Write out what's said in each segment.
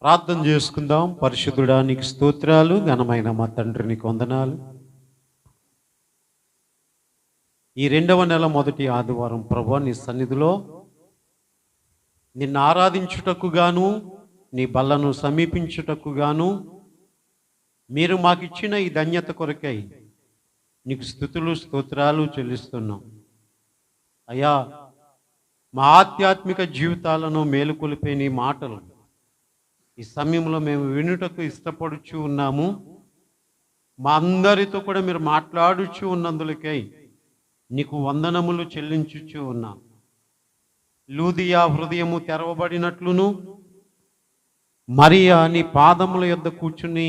ప్రార్థన చేసుకుందాం. పరిశుద్ధుడా నీకు స్తోత్రాలు, ఘనమైన మా తండ్రి నీకు వందనాలు. ఈ 2వ నెల మొదటి ఆదివారం ప్రభువా నీ సన్నిధిలో నిన్ను ఆరాధించుటకు గాను, నీ బల్లను సమీపించుటకు గాను మీరు మాకిచ్చిన ఈ ధన్యత కొరకై నీకు స్తుతులు స్తోత్రాలు చెల్లిస్తున్నాం. అయ్యా, మా ఆధ్యాత్మిక జీవితాలను మేలుకొలిపే నీ మాటలు ఈ సమయంలో మేము వినుటకు ఇష్టపడుచు ఉన్నాము. మా అందరితో కూడా మీరు మాట్లాడుచు ఉన్నందులకై నీకు వందనములు చెల్లించుచు ఉన్నాం. లూదియా హృదయము తెరవబడినట్లును, మరియా నీ పాదముల యొద్ద కూర్చుని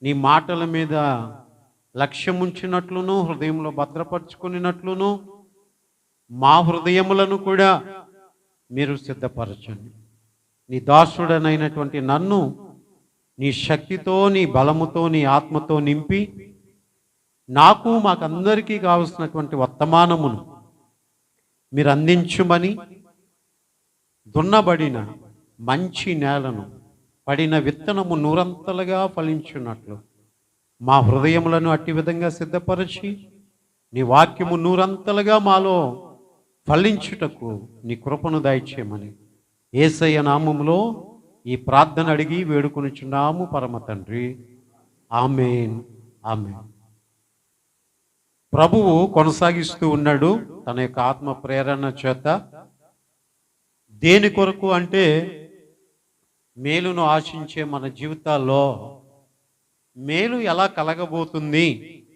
నీ మాటల మీద లక్ష్యముంచినట్లును, హృదయంలో భద్రపరుచుకున్నట్లును మా హృదయములను కూడా మీరు సిద్ధపరచండి. నీ దాసుడనైనటువంటి నన్ను నీ శక్తితో, నీ బలముతో, నీ ఆత్మతో నింపి నాకు మాకందరికీ కావలసినటువంటి వర్తమానమును మీరు అందించుమని, దున్నబడిన మంచి నేలను పడిన విత్తనము నూరంతలుగా ఫలించున్నట్లు మా హృదయములను అట్టి విధంగా సిద్ధపరిచి నీ వాక్యము నూరంతలుగా మాలో ఫలించుటకు నీ కృపను దయచేయమని యేసయ్య నామములో ఈ ప్రార్థన అడిగి వేడుకొనుచున్నాము పరమ తండ్రి. ఆమేన్, ఆమేన్. ప్రభువు కొనసాగిస్తూ ఉన్నాడు తన యొక్క ఆత్మ ప్రేరణ చేత. దేని కొరకు అంటే, మేలును ఆశించే మన జీవితాల్లో మేలు ఎలా కలగబోతుంది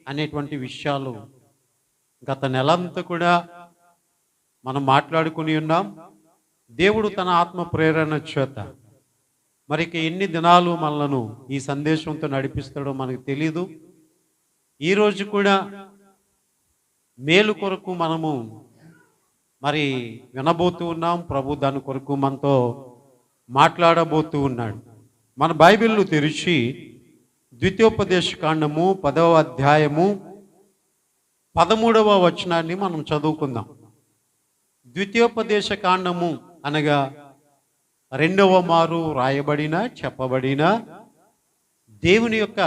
అనేటువంటి విషయాలు గత నెలంతా కూడా మనం మాట్లాడుకుని ఉన్నాం. దేవుడు తన ఆత్మ ప్రేరణ చేత మరి ఎన్ని దినాలు మనలను ఈ సందేశంతో నడిపిస్తాడో మనకు తెలీదు. ఈరోజు కూడా మేలు కొరకు మనము మరి వినబోతూ ఉన్నాం. ప్రభు దాని కొరకు మనతో మాట్లాడబోతూ ఉన్నాడు. మన బైబిల్ను తెరిచి ద్వితీయోపదేశ కాండము 10వ అధ్యాయము 13వ వచనాన్ని మనం చదువుకుందాం. ద్వితీయోపదేశ కాండము అనగా 2వ మారు రాయబడిన, చెప్పబడిన దేవుని యొక్క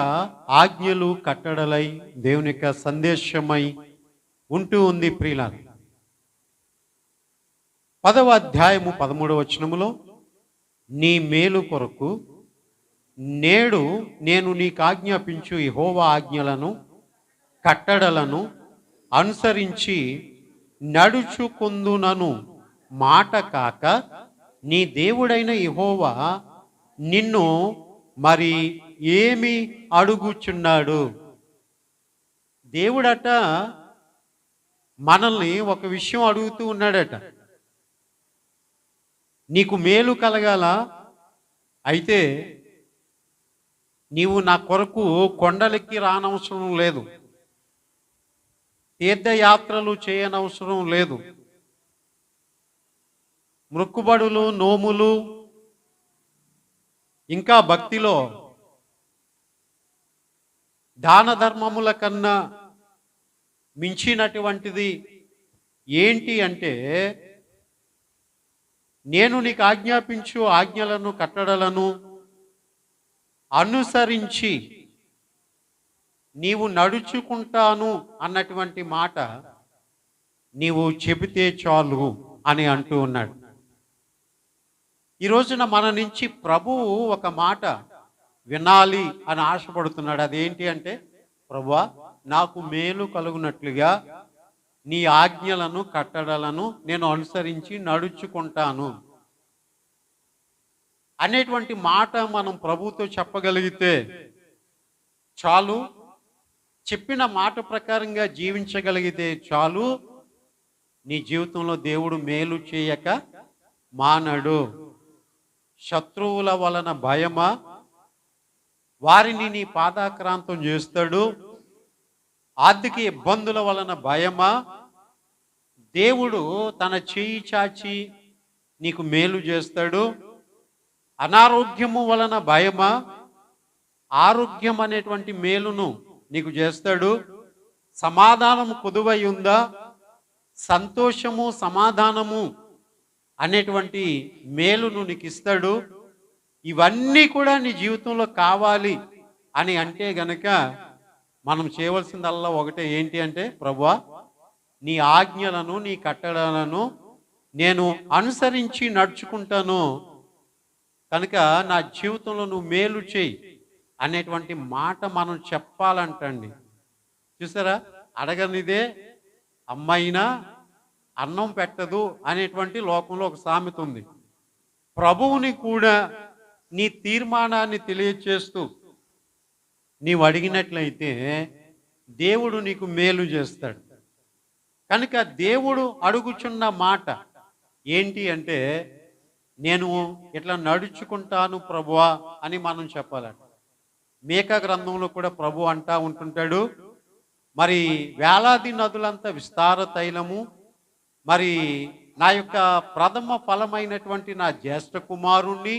ఆజ్ఞలు కట్టడలై, దేవుని యొక్క సందేశమై ఉంటూ ఉంది. ప్రియులారా, 10వ అధ్యాయము 13వ వచనములో, నీ మేలు కొరకు నేడు నేను నీకు ఆజ్ఞాపించు యెహోవా ఆజ్ఞలను కట్టడలను అనుసరించి నడుచుకొందునను మాట కాక, నీ దేవుడైన యెహోవా నిన్ను మరి ఏమి అడుగుచున్నాడు? దేవుడట మనల్ని ఒక విషయం అడుగుతూ ఉన్నాడట. నీకు మేలు కలగాల అయితే నీవు నా కొరకు కొండలెక్కి రానవసరం లేదు, తీర్థయాత్రలు చేయనవసరం లేదు, మొక్కుబడులు, నోములు, ఇంకా భక్తిలో దాన ధర్మముల కన్నా మించినటువంటిది ఏంటి అంటే, నేను నీకు ఆజ్ఞాపించు ఆజ్ఞలను కట్టడలను అనుసరించి నీవు నడుచుకుంటాను అన్నటువంటి మాట నీవు చెబితే చాలు అని అంటూ ఉన్నాడు. ఈ రోజున మన నుంచి ప్రభువు ఒక మాట వినాలి అని ఆశపడుతున్నాడు. అదేంటి అంటే, ప్రభువా నాకు మేలు కలుగునట్లుగా నీ ఆజ్ఞలను కట్టడలను నేను అనుసరించి నడుచుకుంటాను అనేటువంటి మాట మనం ప్రభువుతో చెప్పగలిగితే చాలు. చెప్పిన మాట ప్రకారంగా జీవించగలిగితే చాలు. నీ జీవితంలో దేవుడు మేలు చేయక మానడు. శత్రువుల వలన భయమా, వారిని నీ పాదాక్రాంతం చేస్తాడు. ఆర్థిక ఇబ్బందుల వలన భయమా, దేవుడు తన చేయి చాచి నీకు మేలు చేస్తాడు. అనారోగ్యము వలన భయమా, ఆరోగ్యం అనేటువంటి మేలును నీకు చేస్తాడు. సమాధానము కొదువై ఉందా, సంతోషము సమాధానము అనేటువంటి మేలును నీకు ఇస్తాడు. ఇవన్నీ కూడా నీ జీవితంలో కావాలి అని అంటే గనక మనం చేయవలసిందల్లా ఒకటే, ఏంటి అంటే, ప్రభువా నీ ఆజ్ఞలను నీ కట్టడలను నేను అనుసరించి నడుచుకుంటాను కనుక నా జీవితంలో నువ్వు మేలు చేయి అనేటువంటి మాట మనం చెప్పాలంటండి. చూసారా, అడగనిదే అమ్మైనా అన్నం పెట్టదు అనేటువంటి లోకంలో ఒక సామెత ఉంది. ప్రభువుని కూడా నీ తీర్మానాన్ని తెలియచేస్తూ నీవు అడిగినట్లయితే దేవుడు నీకు మేలు చేస్తాడు. కనుక దేవుడు అడుగుచున్న మాట ఏంటి అంటే, నేను ఇట్లా నడుచుకుంటాను ప్రభువా అని మనం చెప్పాలంట. మేకా గ్రంథంలో కూడా ప్రభు అంటా ఉంటుంటాడు, మరి వేలాది నదులంతా విస్తార తైలము, మరి నా యొక్క ప్రథమ ఫలమైనటువంటి నా జ్యేష్ఠ కుమారుణ్ణి,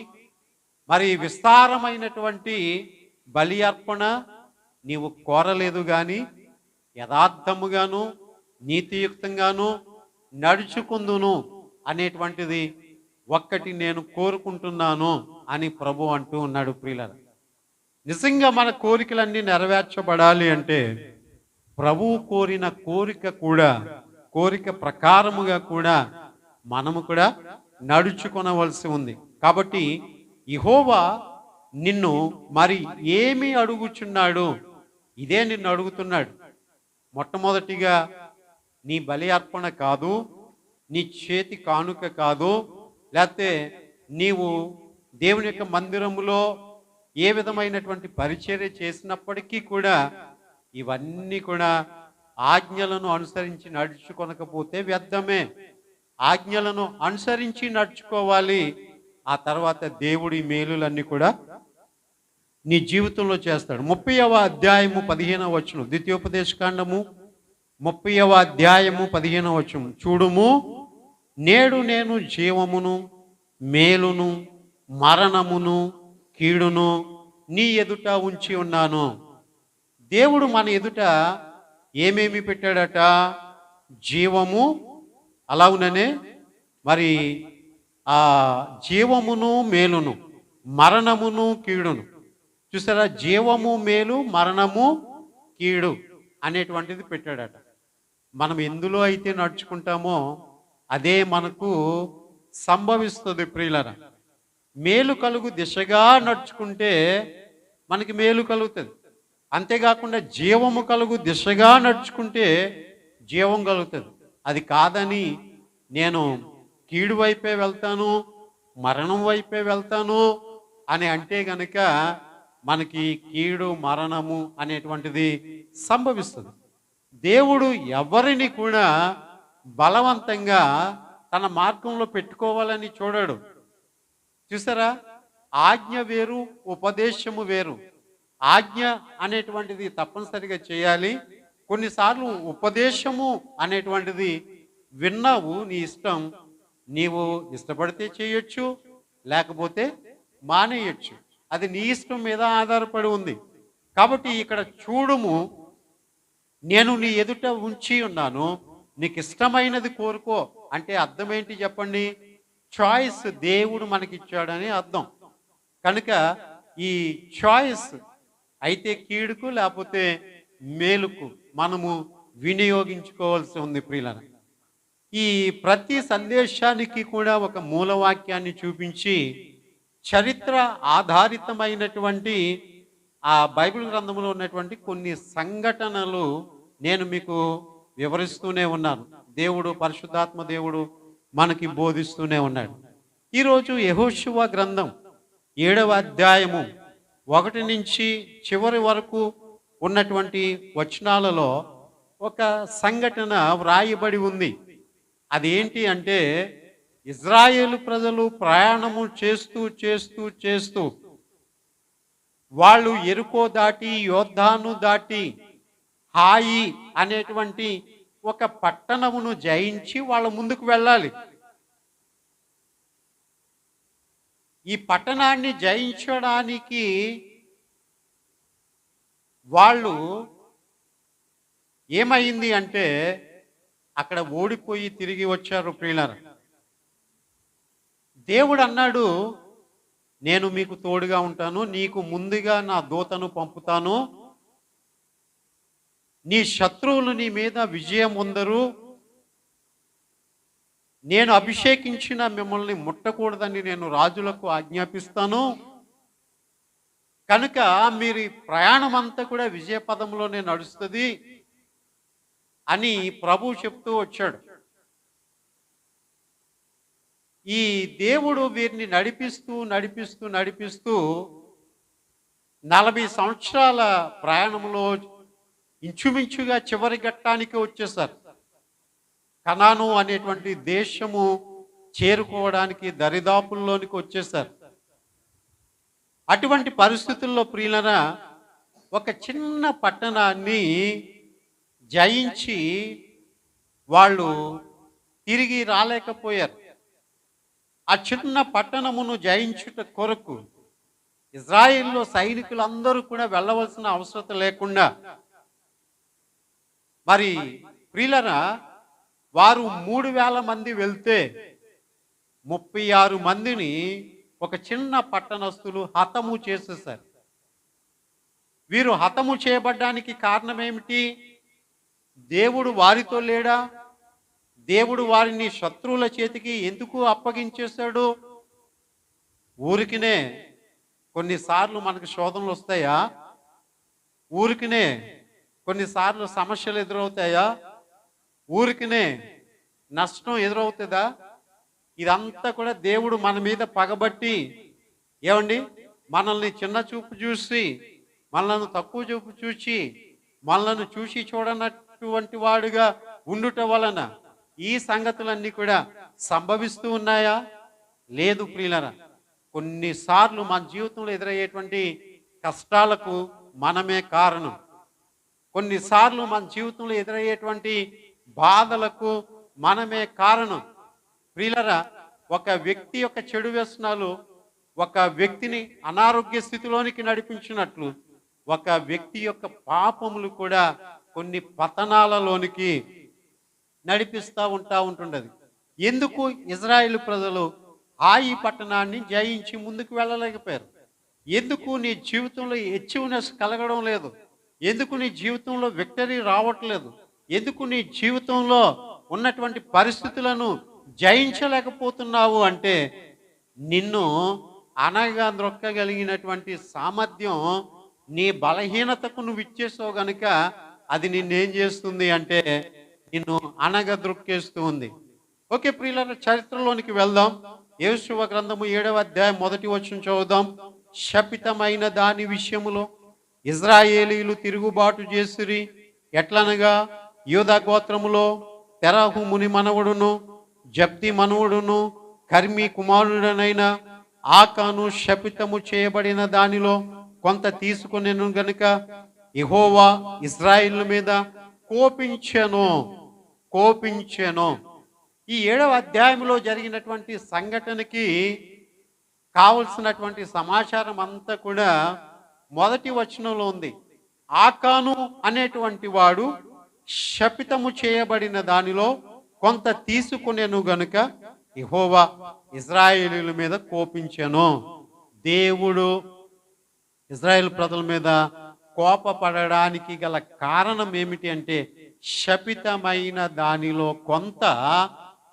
మరి విస్తారమైనటువంటి బలి అర్పణ నీవు కోరలేదు గాని యథార్థముగాను నీతియుక్తంగాను నడుచుకుందును అనేటువంటిది ఒక్కటి నేను కోరుకుంటున్నాను అని ప్రభు అంటూ ఉన్నాడు. ప్రియులారా, నిజంగా మన కోరికలన్నీ నెరవేర్చబడాలి అంటే ప్రభువు కోరిన కోరిక ప్రకారముగా కూడా మనము కూడా నడుచుకొనవలసి ఉంది. కాబట్టి యెహోవా నిన్ను మరి ఏమి అడుగుచున్నాడు, ఇదే నిన్ను అడుగుతున్నాడు. మొట్టమొదటిగా నీ బలి అర్పణ కాదు, నీ చేతి కానుక కాదు, లేకపోతే నీవు దేవుని యొక్క మందిరములో ఏ విధమైనటువంటి పరిచర్య చేసినప్పటికీ కూడా ఇవన్నీ కూడా ఆజ్ఞలను అనుసరించి నడుచుకొనకపోతే వ్యర్థమే. ఆజ్ఞలను అనుసరించి నడుచుకోవాలి. ఆ తర్వాత దేవుడి మేలులన్నీ కూడా నీ జీవితంలో చేస్తాడు. 30వ అధ్యాయము 15వ వచనం, ద్వితీయోపదేశకాండము 30వ అధ్యాయము 15వ వచనం, చూడుము నేడు నేను జీవమును మేలును మరణమును కీడును నీ ఎదుట ఉంచి ఉన్నాను. దేవుడు మన ఎదుట ఏమేమి పెట్టాడట? జీవము, అలాగుననే మరి ఆ జీవమును మేలును మరణమును కీడును. చూసారా, జీవము మేలు మరణము కీడు అనేటువంటిది పెట్టాడట. మనం ఎందులో అయితే నడుచుకుంటామో అదే మనకు సంభవిస్తుంది. ప్రియులరా, మేలు కలుగు దిశగా నడుచుకుంటే మనకి మేలు కలుగుతుంది. అంతేకాకుండా జీవము కలుగు దిశగా నడుచుకుంటే జీవం కలుగుతుంది. అది కాదని నేను కీడు వైపే వెళ్తాను, మరణం వైపే వెళ్తాను అని అంటే గనక మనకి కీడు మరణము అనేటువంటిది సంభవిస్తుంది. దేవుడు ఎవరిని కూడా బలవంతంగా తన మార్గంలో పెట్టుకోవాలని చూడడు. చూసారా, ఆజ్ఞ వేరు, ఉపదేశము వేరు. ఆజ్ఞ అనేటువంటిది తప్పనిసరిగా చేయాలి. కొన్నిసార్లు ఉపదేశము అనేటువంటిది విన్నావు, నీ ఇష్టం, నీవు ఇష్టపడితే చేయొచ్చు, లేకపోతే మానేయచ్చు. అది నీ ఇష్టం మీద ఆధారపడి ఉంది. కాబట్టి ఇక్కడ చూడుము, నేను నీ ఎదుట ఉంచి ఉన్నాను, నీకు ఇష్టమైనది కోరుకో అంటే అర్థం ఏంటి చెప్పండి? చాయిస్ దేవుడు మనకిచ్చాడని అర్థం. కనుక ఈ చాయిస్ అయితే కీడుకు లేకపోతే మేలుకు మనము వినియోగించుకోవాల్సి ఉంది. ప్రియులారా, ఈ ప్రతి సందేశానికి కూడా ఒక మూలవాక్యాన్ని చూపించి చరిత్ర ఆధారితమైనటువంటి ఆ బైబిల్ గ్రంథంలో ఉన్నటువంటి కొన్ని సంఘటనలు నేను మీకు వివరిస్తూనే ఉన్నాను. దేవుడు, పరిశుద్ధాత్మ దేవుడు మనకి బోధిస్తూనే ఉన్నాడు. ఈరోజు యెహోషువ గ్రంథం 7వ అధ్యాయము 1 నుంచి చివరి వరకు ఉన్నటువంటి వచనాలలో ఒక సంఘటన వ్రాయబడి ఉంది. అదేంటి అంటే, ఇజ్రాయేలు ప్రజలు ప్రయాణము చేస్తూ చేస్తూ చేస్తూ వాళ్ళు ఎరుకో దాటి యోర్దాను దాటి హాయి అనేటువంటి ఒక పట్టణమును జయించి వాళ్ళ ముందుకు వెళ్ళాలి. ఈ పట్టణాన్ని జయించడానికి వాళ్ళు ఏమైంది అంటే అక్కడ ఓడిపోయి తిరిగి వచ్చారు. ప్రియులారా, దేవుడు అన్నాడు, నేను మీకు తోడుగా ఉంటాను, నీకు ముందుగా నా దూతను పంపుతాను, నీ శత్రువులు నీ మీద విజయం పొందరు, నేను అభిషేకించిన మిమ్మల్ని ముట్టకూడదని నేను రాజులకు ఆజ్ఞాపిస్తాను, కనుక మీరు ప్రయాణం అంతా కూడా విజయ పదంలోనే నడుస్తుంది అని ప్రభు చెప్తూ వచ్చాడు. ఈ దేవుడు వీరిని నడిపిస్తూ నడిపిస్తూ నడిపిస్తూ 40 సంవత్సరాల ప్రయాణంలో ఇంచుమించుగా చివరి ఘట్టానికి వచ్చేసారు. కనాను అనేటువంటి దేశము చేరుకోవడానికి దరిదాపుల్లోనికి వచ్చేసారు. అటువంటి పరిస్థితుల్లో ప్రియులరా, ఒక చిన్న పట్టణాన్ని జయించి వాళ్ళు తిరిగి రాలేకపోయారు. ఆ చిన్న పట్టణమును జయించుట కొరకు ఇజ్రాయిల్లో సైనికులందరూ కూడా వెళ్ళవలసిన అవసరం లేకుండా, మరి ప్రియులరా, వారు 3000 మంది వెళ్తే 36 మందిని ఒక చిన్న పట్టణస్థులు హతము చేసేసారు. వీరు హతము చేయబడ్డానికి కారణం ఏమిటి? దేవుడు వారితో లేడా? దేవుడు వారిని శత్రువుల చేతికి ఎందుకు అప్పగించేశాడు? ఊరికినే కొన్నిసార్లు మనకు శోధనలు వస్తాయా? ఊరికినే కొన్నిసార్లు సమస్యలు ఎదురవుతాయా? ఊరికినే నష్టం ఎదురవుతుందా? ఇదంతా కూడా దేవుడు మన మీద పగబట్టి, ఏమండి, మనల్ని చిన్న చూపు చూసి, మనల్ని తక్కువ చూపు చూసి, మనల్ని చూసి చూడనటువంటి వాడుగా ఉండుట వలన ఈ సంగతులన్నీ కూడా సంభవిస్తూ ఉన్నాయా? లేదు ప్రియులరా. కొన్నిసార్లు మన జీవితంలో ఎదురయ్యేటువంటి కష్టాలకు మనమే కారణం. కొన్నిసార్లు మన జీవితంలో ఎదురయ్యేటువంటి బాధలకు మనమే కారణం. ప్రియులరా, ఒక వ్యక్తి యొక్క చెడు వ్యసనాలు ఒక వ్యక్తిని అనారోగ్య స్థితిలోనికి నడిపించినట్లు, ఒక వ్యక్తి యొక్క పాపములు కూడా కొన్ని పతనాలలోనికి నడిపిస్తూ ఉంటుండదు. ఎందుకు ఇజ్రాయేలు ప్రజలు హాయి పట్టణాన్ని జయించి ముందుకు వెళ్ళలేకపోయారు? ఎందుకు నీ జీవితంలో అచీవ్నెస్ కలగడం లేదు? ఎందుకు నీ జీవితంలో విక్టరీ రావట్లేదు? ఎందుకు నీ జీవితంలో ఉన్నటువంటి పరిస్థితులను జయించలేకపోతున్నావు అంటే, నిన్ను అనగా ద్రొక్కగలిగినటువంటి సామర్థ్యం నీ బలహీనతకు నువ్వు ఇచ్చేసావు గనుక అది నిన్నేం చేస్తుంది అంటే నిన్ను అనగద్రొక్కేస్తూ ఉంది. ఓకే ప్రియుల, చరిత్రలోనికి వెళ్దాం. యోషువ గ్రంథము 7వ అధ్యాయం 1వ వచనం చదువుదాం. శపితమైన దాని విషయములో ఇజ్రాయేలీలు తిరుగుబాటు చేసిరి. ఎట్లనగా యూదా గోత్రములో తెరహు ముని మనవడును జబ్ది మనవడును కర్మి కుమారుడనైన ఆకాను శపితము చేయబడిన దానిలో కొంత తీసుకునేను గనుక యెహోవా ఇజ్రాయేలు మీద కోపించెను. ఈ 7వ అధ్యాయంలో జరిగినటువంటి సంఘటనకి కావలసినటువంటి సమాచారం అంతా కూడా మొదటి వచనంలో ఉంది. ఆకాను అనేటువంటి వాడు శపితము చేయబడిన దానిలో కొంత తీసుకునేను గనుక యెహోవా ఇజ్రాయేలీల మీద కోపించెను. దేవుడు ఇజ్రాయేల్ ప్రజల మీద కోపపడడానికి గల కారణం ఏమిటి అంటే, శపితమైన దానిలో కొంత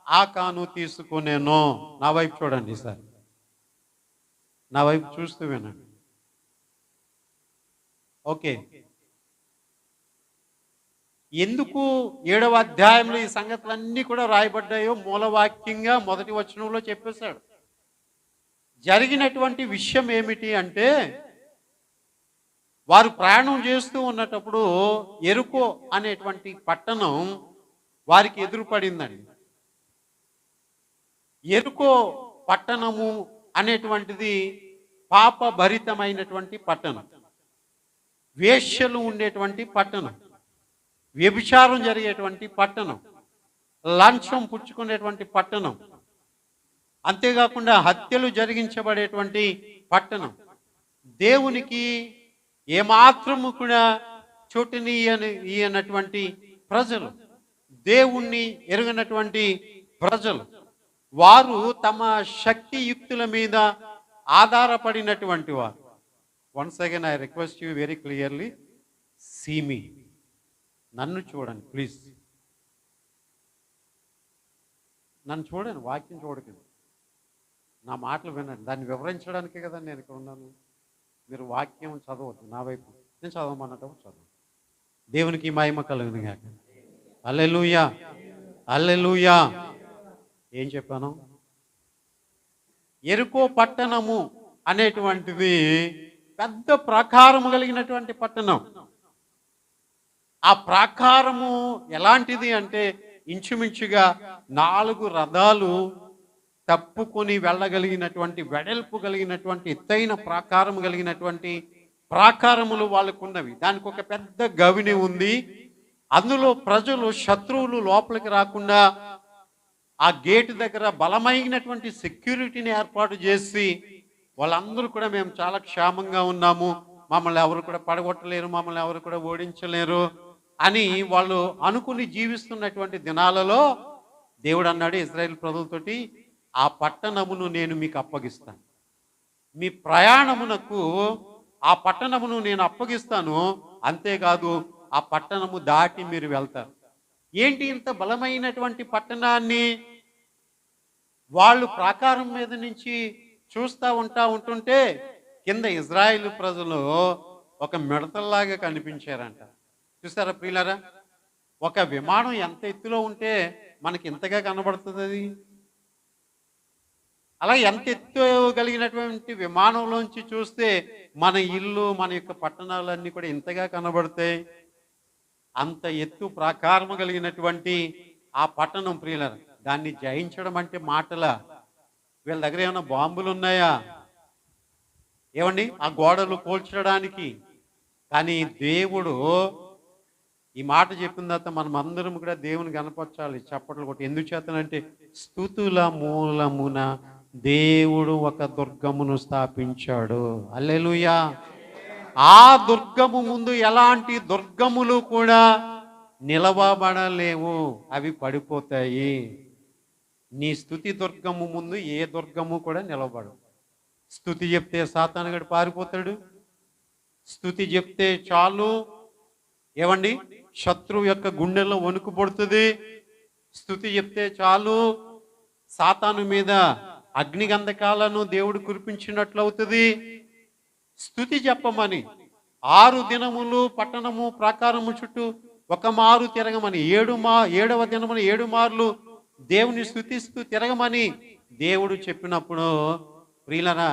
ఆకాను తీసుకునేను. నా వైపు చూడండి సార్, నా వైపు చూస్తూ వినండి. ఓకే, ఎందుకు 7వ అధ్యాయంలో ఈ సంగతులన్నీ కూడా రాయబడ్డాయో మూలవాక్యంగా మొదటి వచనంలో చెప్పేశాడు. జరిగినటువంటి విషయం ఏమిటి అంటే, వారు ప్రయాణం చేస్తూ ఉన్నటప్పుడు ఎరుకో అనేటువంటి పట్టణం వారికి ఎదురుపడిందండి. ఎరుకో పట్టణము అనేటువంటిది పాపభరితమైనటువంటి పట్టణం, వేశ్యలు ఉండేటువంటి పట్టణం, వ్యభిచారం జరిగేటువంటి పట్టణం, లంచం పుచ్చుకునేటువంటి పట్టణం, అంతేకాకుండా హత్యలు జరిగించబడేటువంటి పట్టణం, దేవునికి ఏమాత్రము కూడా చోటునియనటువంటి ప్రజలు, దేవుణ్ణి ఎరుగనటువంటి ప్రజలు, వారు తమ శక్తియుక్తుల మీద ఆధారపడినటువంటి వారు. Once again I request you very clearly, see me, నన్ను చూడండి ప్లీజ్. నన్ను చూడండి, వాక్యం చూడకండి, నా మాటలు వినండి. దాన్ని వివరించడానికే కదా నేను ఇక్కడ ఉన్నాను. మీరు వాక్యం చదవద్దు నా వైపు, నేను చదవమన్నట్టు చదవండి. దేవునికి మహిమ కలుగును గాక. హల్లెలూయా, హల్లెలూయా. ఏం చెప్పాను? యెరికో పట్టణము అనేటువంటిది పెద్ద ప్రాకారము కలిగినటువంటి పట్టణం. ఆ ప్రాకారము ఎలాంటిది అంటే ఇంచుమించుగా 4 రథాలు తప్పుకొని వెళ్ళగలిగినటువంటి వెడల్పు కలిగినటువంటి ఎత్తైన ప్రాకారం కలిగినటువంటి ప్రాకారములు వాళ్ళకున్నవి. దానికి ఒక పెద్ద గవిని ఉంది. అందులో ప్రజలు, శత్రువులు లోపలికి రాకుండా ఆ గేటు దగ్గర బలమైనటువంటి సెక్యూరిటీని ఏర్పాటు చేసి వాళ్ళందరూ కూడా మేము చాలా క్షేమంగా ఉన్నాము, మమ్మల్ని ఎవరు కూడా పడగొట్టలేరు, మమ్మల్ని ఎవరు కూడా ఓడించలేరు అని వాళ్ళు అనుకుని జీవిస్తున్నటువంటి దినాలలో దేవుడు అన్నాడు ఇశ్రాయేలు ప్రజలతోటి, ఆ పట్టణమును నేను మీకు అప్పగిస్తాను, మీ ప్రయాణమునకు ఆ పట్టణమును నేను అప్పగిస్తాను, అంతేకాదు ఆ పట్టణము దాటి మీరు వెళ్తారు. ఏంటి ఇంత బలమైనటువంటి పట్టణాన్ని వాళ్ళు ప్రాకారం మీద నుంచి చూస్తూ ఉంటుంటే కింద ఇజ్రాయేలు ప్రజలు ఒక మిడతల్లాగా కనిపించారంట. చూసారా ప్రియులారా? ఒక విమానం ఎంత ఎత్తులో ఉంటే మనకి ఇంతగా కనబడుతుంది అది. అలా ఎంత ఎత్తు కలిగినటువంటి విమానంలోంచి చూస్తే మన ఇల్లు, మన యొక్క పట్టణాలన్నీ కూడా ఇంతగా కనబడతాయి. అంత ఎత్తు ప్రాకారము కలిగినటువంటి ఆ పట్టణం ప్రియులారా, దాన్ని జయించడం అంటే మాటలా? వీళ్ళ దగ్గర ఏమైనా బాంబులు ఉన్నాయా ఏమండి ఆ గోడలు కూల్చడానికి? కానీ దేవుడు ఈ మాట చెప్పిన తర్వాత మనం అందరం కూడా దేవుని కనపరచాలి, చప్పట్లు కొట్టి. ఎందుకు చేతనంటే స్తుతుల మూలమున దేవుడు ఒక దుర్గమును స్థాపించాడు. హల్లెలూయా. ఆ దుర్గము ముందు ఎలాంటి దుర్గములు కూడా నిలవబడలేవు, అవి పడిపోతాయి. నీ స్తుతి దుర్గము ముందు ఏ దుర్గము కూడా నిలబడు. స్తుతి చెప్తే సాతానుగాడు పారిపోతాడు. స్తుతి చెప్తే చాలు ఏమండి శత్రువు యొక్క గుండెల్లో వణుకు పడుతుంది. స్తుతి చెప్తే చాలు సాతాను మీద అగ్నిగంధకాలను దేవుడు కురిపించినట్లు అవుతుంది. స్తుతి చెప్పమని 6 దినములు పట్టణము ప్రాకారము చుట్టూ ఒక మారు తిరగమని, 7వ దినమున 7 మార్లు దేవుని స్తుతిస్తూ తిరగమని దేవుడు చెప్పినప్పుడు ప్రియులరా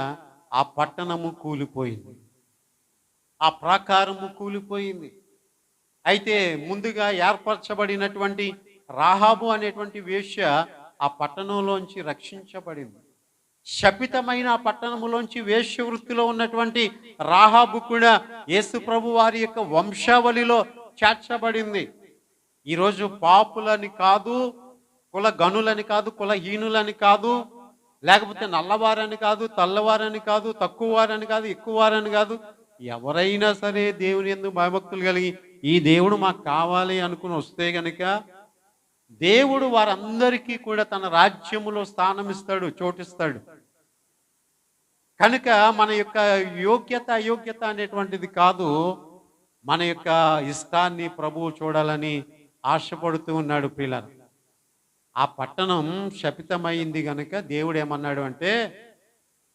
ఆ పట్టణము కూలిపోయింది, ఆ ప్రాకారము కూలిపోయింది. అయితే ముందుగా ఏర్పరచబడినటువంటి రాహాబు అనేటువంటి వేశ్య ఆ పట్టణంలోంచి రక్షించబడింది. శపితమైన ఆ పట్టణములోంచి వేశ్య వృత్తిలో ఉన్నటువంటి రాహాబు కూడా యేసు ప్రభు వారి యొక్క వంశావళిలో చేర్చబడింది. ఈరోజు పాపులని కాదు, కుల గనులని కాదు, కులహీనులని కాదు, లేకపోతే నల్లవారని కాదు, తెల్లవారని కాదు, తక్కువ వారని కాదు, ఎక్కువ వారని కాదు, ఎవరైనా సరే దేవుని యందు భయభక్తులు కలిగి ఈ దేవుడు మాకు కావాలి అనుకుని వస్తే గనుక దేవుడు వారందరికీ కూడా తన రాజ్యములో స్థానం ఇస్తాడు, చోటిస్తాడు. కనుక మన యొక్క యోగ్యత అయోగ్యత అనేటువంటిది కాదు, మన యొక్క ఇష్టాన్ని ప్రభువు చూడాలని ఆశపడుతూ ఉన్నాడు ప్రియులారా. ఆ పట్టణం శపితమైంది గనుక దేవుడు ఏమన్నాడు అంటే,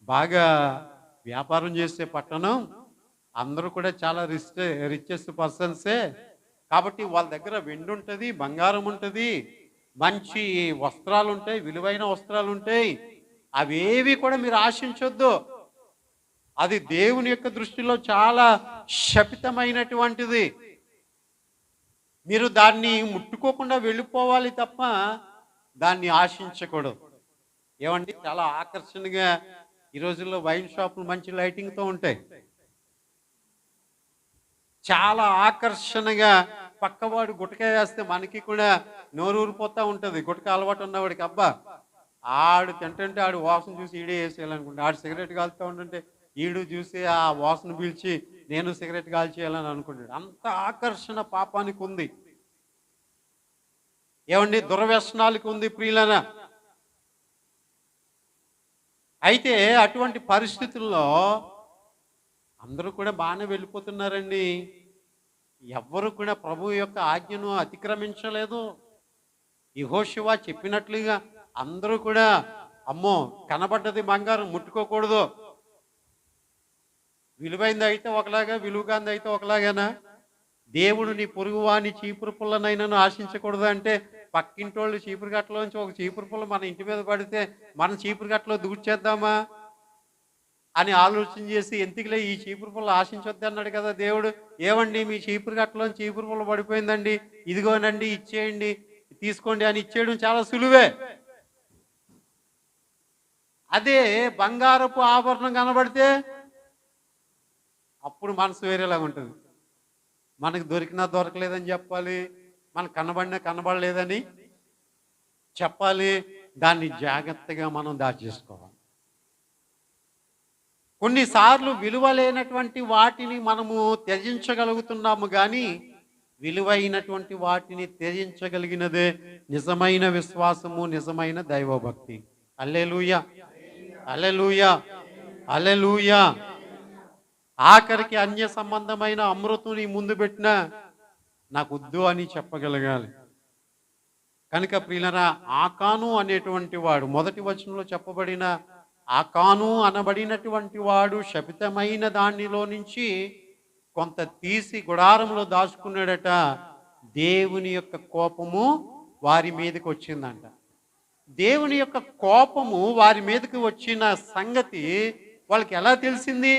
బాగా వ్యాపారం చేసే పట్టణం, అందరూ కూడా చాలా రిచెస్ట్ పర్సన్సే కాబట్టి వాళ్ళ దగ్గర వెండి ఉంటుంది, బంగారం ఉంటుంది, మంచి వస్త్రాలు ఉంటాయి, విలువైన వస్త్రాలు ఉంటాయి, అవేవి కూడా మీరు ఆశించొద్దు. అది దేవుని యొక్క దృష్టిలో చాలా శపితమైనటువంటిది. మీరు దాన్ని ముట్టుకోకుండా వెళ్ళిపోవాలి తప్ప దాన్ని ఆశించకూడదు. ఏమండి చాలా ఆకర్షణగా ఈ రోజుల్లో వైన్ షాపులు మంచి లైటింగ్తో ఉంటాయి, చాలా ఆకర్షణగా పక్కవాడు గుటకాయ వేస్తే మనకి కూడా నోరూరిపోతూ ఉంటుంది. గుటక అలవాటు ఉన్నవాడికి అబ్బా ఆడు తింటుంటే ఆడు వాసన చూసి ఈడే వేసేయాలనుకుంటే, ఆడు సిగరెట్ కాలుతూ ఉంటుంటే ఈడు చూసి ఆ వాసన పీల్చి నేను సిగరెట్ కాల్చేయాలని అనుకుంటాడు. అంత ఆకర్షణ పాపానికి ఉంది. ఏమండి దుర్వ్యసనాలకు ఉంది ప్రియులన. అయితే అటువంటి పరిస్థితుల్లో అందరూ కూడా బాగానే వెళ్ళిపోతున్నారండి. ఎవ్వరు కూడా ప్రభు యొక్క ఆజ్ఞను అతిక్రమించలేదు. యెహోషువ చెప్పినట్లుగా అందరూ కూడా అమ్మో కనబడ్డది బంగారం ముట్టుకోకూడదు, విలువైంది అయితే ఒకలాగా విలువగాంది అయితే ఒకలాగానా, దేవుడు నీ పొరుగువాని చీపురు పుల్లనైనాను ఆశించకూడదు అంటే పక్కింటోళ్ళు చీపురు గట్టలోంచి ఒక చీపురు పుల్ల మన ఇంటి మీద పడితే మనం చీపురు గట్టలో దూడ్చేద్దామా అని ఆలోచన చేసి ఎందుకులే ఈ చీపురు పుల్ల ఆశించొద్దు అన్నాడు కదా దేవుడు. ఏమండి మీ చీపురు గట్టలో చీపురు పుల్ల పడిపోయిందండి, ఇదిగోనండి ఇచ్చేయండి, తీసుకోండి అని ఇచ్చేయడం చాలా సులువే. అదే బంగారపు ఆభరణం కనబడితే అప్పుడు మనసు వేరేలాగా ఉంటుంది. మనకు దొరికినా దొరకలేదని చెప్పాలి, మనకు కనబడినా కనబడలేదని చెప్పాలి. దాన్ని జాగ్రత్తగా మనం దాచేసుకోవాలి. కొన్నిసార్లు విలువ లేనటువంటి వాటిని మనము త్యజించగలుగుతున్నాము, కానీ విలువైనటువంటి వాటిని త్యజించగలిగినదే నిజమైన విశ్వాసము, నిజమైన దైవభక్తి. హల్లెలూయా, హల్లెలూయా, హల్లెలూయా. ఆఖరికి అన్య సంబంధమైన అమృతం నీ ముందు పెట్టినా నాకు వద్దు అని చెప్పగలగాలి. కనుక ప్రియులరా, ఆకాను అనేటువంటి వాడు మొదటి వచనంలో చెప్పబడిన ఆకాను అనబడినటువంటి వాడు శపితమైన దానిలో నుంచి కొంత తీసి గుడారంలో దాచుకున్నాడట. దేవుని యొక్క కోపము వారి మీదకి వచ్చిందంట. దేవుని యొక్క కోపము వారి మీదకి వచ్చిన సంగతి వాళ్ళకి ఎలా తెలిసింది?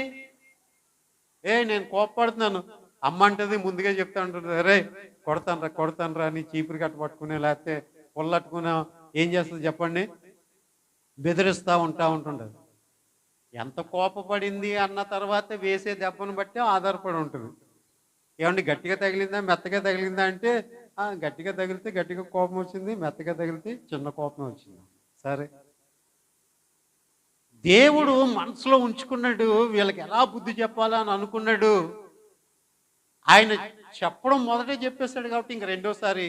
నేను కోపపడుతున్నాను అమ్మంటది ముందుగా చెప్తా ఉంటుంది, అరే కొడతానరా అని చీపురు కట్ట పట్టుకునే లేకపోతే పొల్లట్టుకునే ఏం చేస్తుంది చెప్పండి, బెదిరిస్తూ ఉంటుండదు. ఎంత కోపపడింది అన్న తర్వాత వేసే దెబ్బను బట్టి ఆధారపడి ఉంటుంది. ఏమండి గట్టిగా తగిలిందా మెత్తగా తగిలిందా అంటే గట్టిగా తగిలితే గట్టిగా కోపం వచ్చింది, మెత్తగా తగిలితే చిన్న కోపం వచ్చింది. సరే, దేవుడు మనసులో ఉంచుకున్నాడు వీళ్ళకి ఎలా బుద్ధి చెప్పాలా అని అనుకున్నాడు. ఆయన చెప్పడం మొదటే చెప్పేశాడు కాబట్టి ఇంక రెండోసారి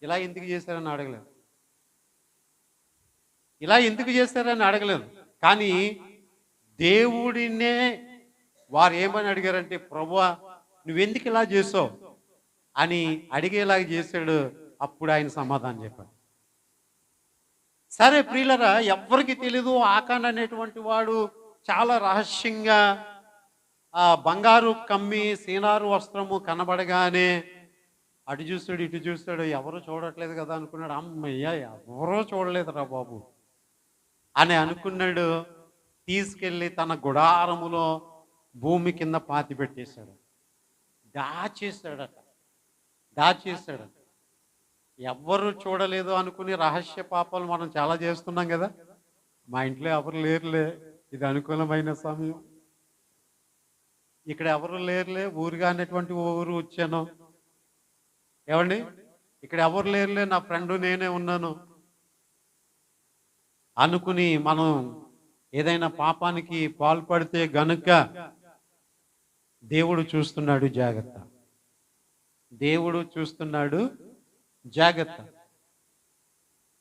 ఇలా ఎందుకు చేశారని అడగలేదు, ఇలా ఎందుకు చేశారని అడగలేదు. కానీ దేవుడినే వారు ఏమని అడిగారంటే, ప్రభువా నువ్వెందుకు ఇలా చేసావు అని అడిగేలాగా చేశాడు. అప్పుడు ఆయన సమాధానం చెప్పాడు. సరే ప్రియులరా, ఎవ్వరికి తెలీదు ఆకాన్ అనేటువంటి వాడు చాలా రహస్యంగా ఆ బంగారు కమ్మి సీనారు వస్త్రము కనబడగానే అటు చూస్తాడు ఇటు చూస్తాడు, ఎవరు చూడట్లేదు కదా అనుకున్నాడు. అమ్మయ్య ఎవరో చూడలేదురా బాబు అని అనుకున్నాడు. తీసుకెళ్ళి తన గుడారములో భూమి కింద పాతి పెట్టేశాడు, దాచేశాడట. ఎవ్వరు చూడలేదు అనుకుని రహస్య పాపాలు మనం చాలా చేస్తున్నాం కదా. మా ఇంట్లో ఎవరు లేరులే, ఇది అనుకూలమైన సమయం, ఇక్కడ ఎవరు లేరులే, ఊరుగా అనేటువంటి ఊరు వచ్చాను, ఏమండి ఇక్కడ ఎవరు లేరులే, నా ఫ్రెండ్ నేనే ఉన్నాను అనుకుని మనం ఏదైనా పాపానికి పాల్పడితే గనుక దేవుడు చూస్తున్నాడు, జాగ్రత్త. దేవుడు చూస్తున్నాడు, జాగ్రత్త.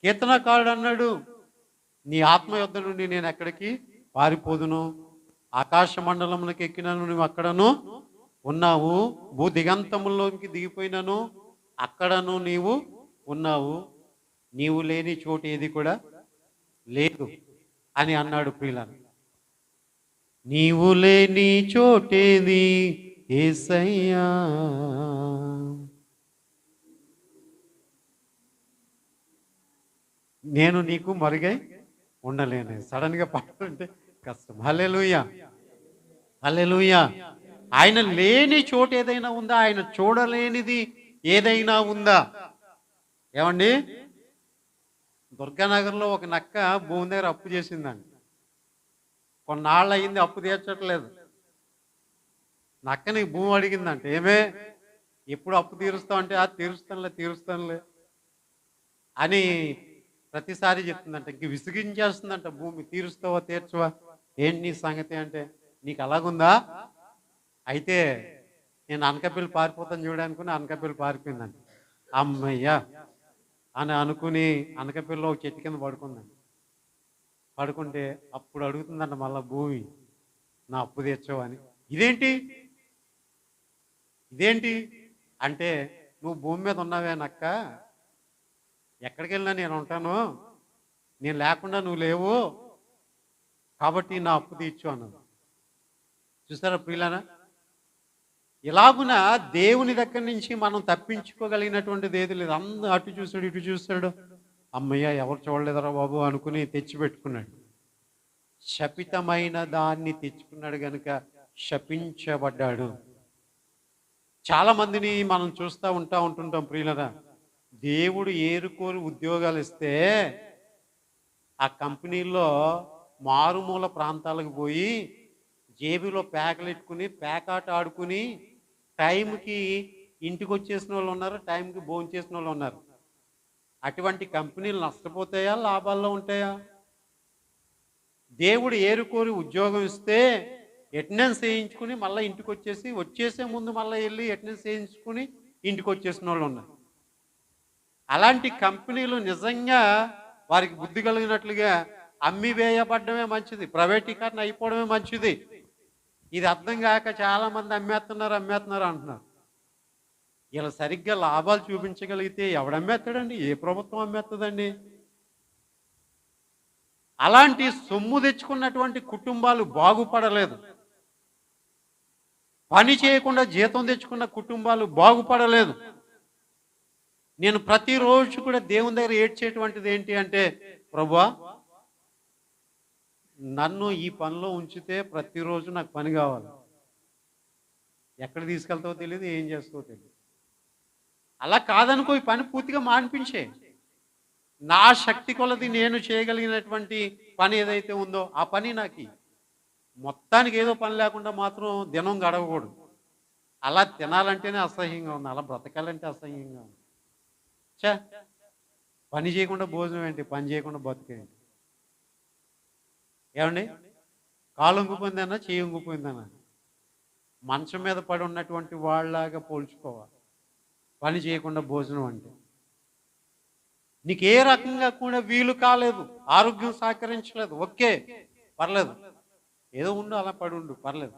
కీర్తనకారుడు అన్నాడు, నీ ఆత్మ యొద్ద నుండి నేను ఎక్కడికి పారిపోదును, ఆకాశ మండలములకు ఎక్కినను నువ్వు అక్కడను ఉన్నావు, భూ దిగంతముల్లోకి దిగిపోయినను అక్కడను నీవు ఉన్నావు, నీవు లేని చోటు ఏది కూడా లేదు అని అన్నాడు. ప్రియులను, నీవు లేని చోటేది యేసయ్యా, నేను నీకు మరుగై ఉండలేను. సడన్ గా పాడుతుంటే కష్టం. హల్లెలూయా, హల్లెలూయా. ఆయన లేని చోటు ఏదైనా ఉందా? ఆయన చూడలేనిది ఏదైనా ఉందా? ఏమండి, దుర్గానగర్లో ఒక నక్క భూమి దగ్గర అప్పు చేసిందండి. కొన్నాళ్ళు అయింది, అప్పు తీర్చట్లేదు. నక్కని భూమి అడిగిందంట, ఏమే ఎప్పుడు అప్పు తీరుస్తావు అంటే, తీరుస్తానులే అని ప్రతిసారి చెప్తుందంట. ఇంక విసిగించేస్తుందంట భూమి, తీరుస్తావా తీర్చవా ఏంటి నీ సంగతి అంటే, నీకు అలాగుందా, అయితే నేను అనకాపల్లి పారిపోతాను చూడనుకుని అనకాపల్లి పారిపోయిందంట. అమ్మయ్యా అని అనుకుని అనకాపల్లిలో ఒక చెట్టు కింద పడుకుందండి. పడుకుంటే అప్పుడు అడుగుతుందంట మళ్ళా భూమి, నా అప్పు తెచ్చావు అని. ఇదేంటి ఇదేంటి అంటే, నువ్వు భూమి మీద ఉన్నావేనక్క, ఎక్కడికి వెళ్ళినా నేను ఉంటాను, నేను లేకుండా నువ్వు లేవు, కాబట్టి నా అప్పు తీర్చు అన్నది. చూసారా ప్రియులారా, ఇలాగున దేవుని దగ్గర నుంచి మనం తప్పించుకోగలిగినటువంటిది ఏది లేదు. అందరూ అటు చూసాడు ఇటు చూస్తాడు, అమ్మయ్య ఎవరు చూడలేదరా బాబు అనుకుని తెచ్చిపెట్టుకున్నాడు. శపితమైన దాన్ని తెచ్చుకున్నాడు గనుక శపించబడ్డాడు. చాలా మందిని మనం ఉంటుంటాం ప్రియులరా, దేవుడు ఏరుకోరు ఉద్యోగాలు ఇస్తే ఆ కంపెనీల్లో మారుమూల ప్రాంతాలకు పోయి జేబులో ప్యాకలెట్టుకుని పేకాట ఆడుకుని టైంకి ఇంటికి వచ్చేసిన వాళ్ళు ఉన్నారు, టైంకి భోజనం చేసిన వాళ్ళు ఉన్నారు. అటువంటి కంపెనీలు నష్టపోతాయా, లాభాల్లో ఉంటాయా? దేవుడు ఏరుకోరి ఉద్యోగం ఇస్తే అటెండెన్స్ వేయించుకుని మళ్ళీ ఇంటికి వచ్చేసే ముందు మళ్ళీ వెళ్ళి అటెండెన్స్ వేయించుకుని ఇంటికి వచ్చేసిన వాళ్ళు ఉన్నారు. అలాంటి కంపెనీలు నిజంగా వారికి బుద్ధి కలిగినట్లుగా అమ్మి వేయబడమే మంచిది, ప్రైవేటీకరణ అయిపోవడమే మంచిది. ఇది అర్థం కాక చాలామంది అమ్మేస్తున్నారు అంటున్నారు. ఇలా సరిగ్గా లాభాలు చూపించగలిగితే ఎవడమ్మేస్తాడండి? ఏ ప్రభుత్వం అమ్మేస్తుందండి? అలాంటి సొమ్ము తెచ్చుకున్నటువంటి కుటుంబాలు బాగుపడలేదు. పని చేయకుండా జీతం తెచ్చుకున్న కుటుంబాలు బాగుపడలేదు. నేను ప్రతిరోజు కూడా దేవుని దగ్గర ఏడ్చేటువంటిది ఏంటి అంటే, ప్రభువా నన్ను ఈ పనిలో ఉంచితే ప్రతిరోజు నాకు పని కావాలి. ఎక్కడ తీసుకెళ్తావో తెలియదు, ఏం చేస్తావో తెలియదు. అలా కాదనుకో, ఈ పని పూర్తిగా మాన్పించే. నా శక్తి కొలది నేను చేయగలిగినటువంటి పని ఏదైతే ఉందో ఆ పని నాకు. మొత్తానికి ఏదో పని లేకుండా మాత్రం దినం గడవకూడదు. అలా తినాలంటేనే అసహ్యంగా ఉంది, అలా బ్రతకాలంటే అసహ్యంగా ఉంది. పని చేయకుండా భోజనం ఏంటి, పని చేయకుండా బతికేంటి? ఏమండి, కాలు ఉంగిపోయిందన్నా చేయి ఉంగిపోయిందన్నా మంచం మీద పడి ఉన్నటువంటి వాళ్ళలాగా పోల్చుకోవాలి పని చేయకుండా భోజనం అంటే. నీకు ఏ రకంగా కూడా వీలు కాలేదు, ఆరోగ్యం సహకరించలేదు, ఓకే పర్లేదు, ఏదో ఉండు అలా పడి ఉండు పర్లేదు,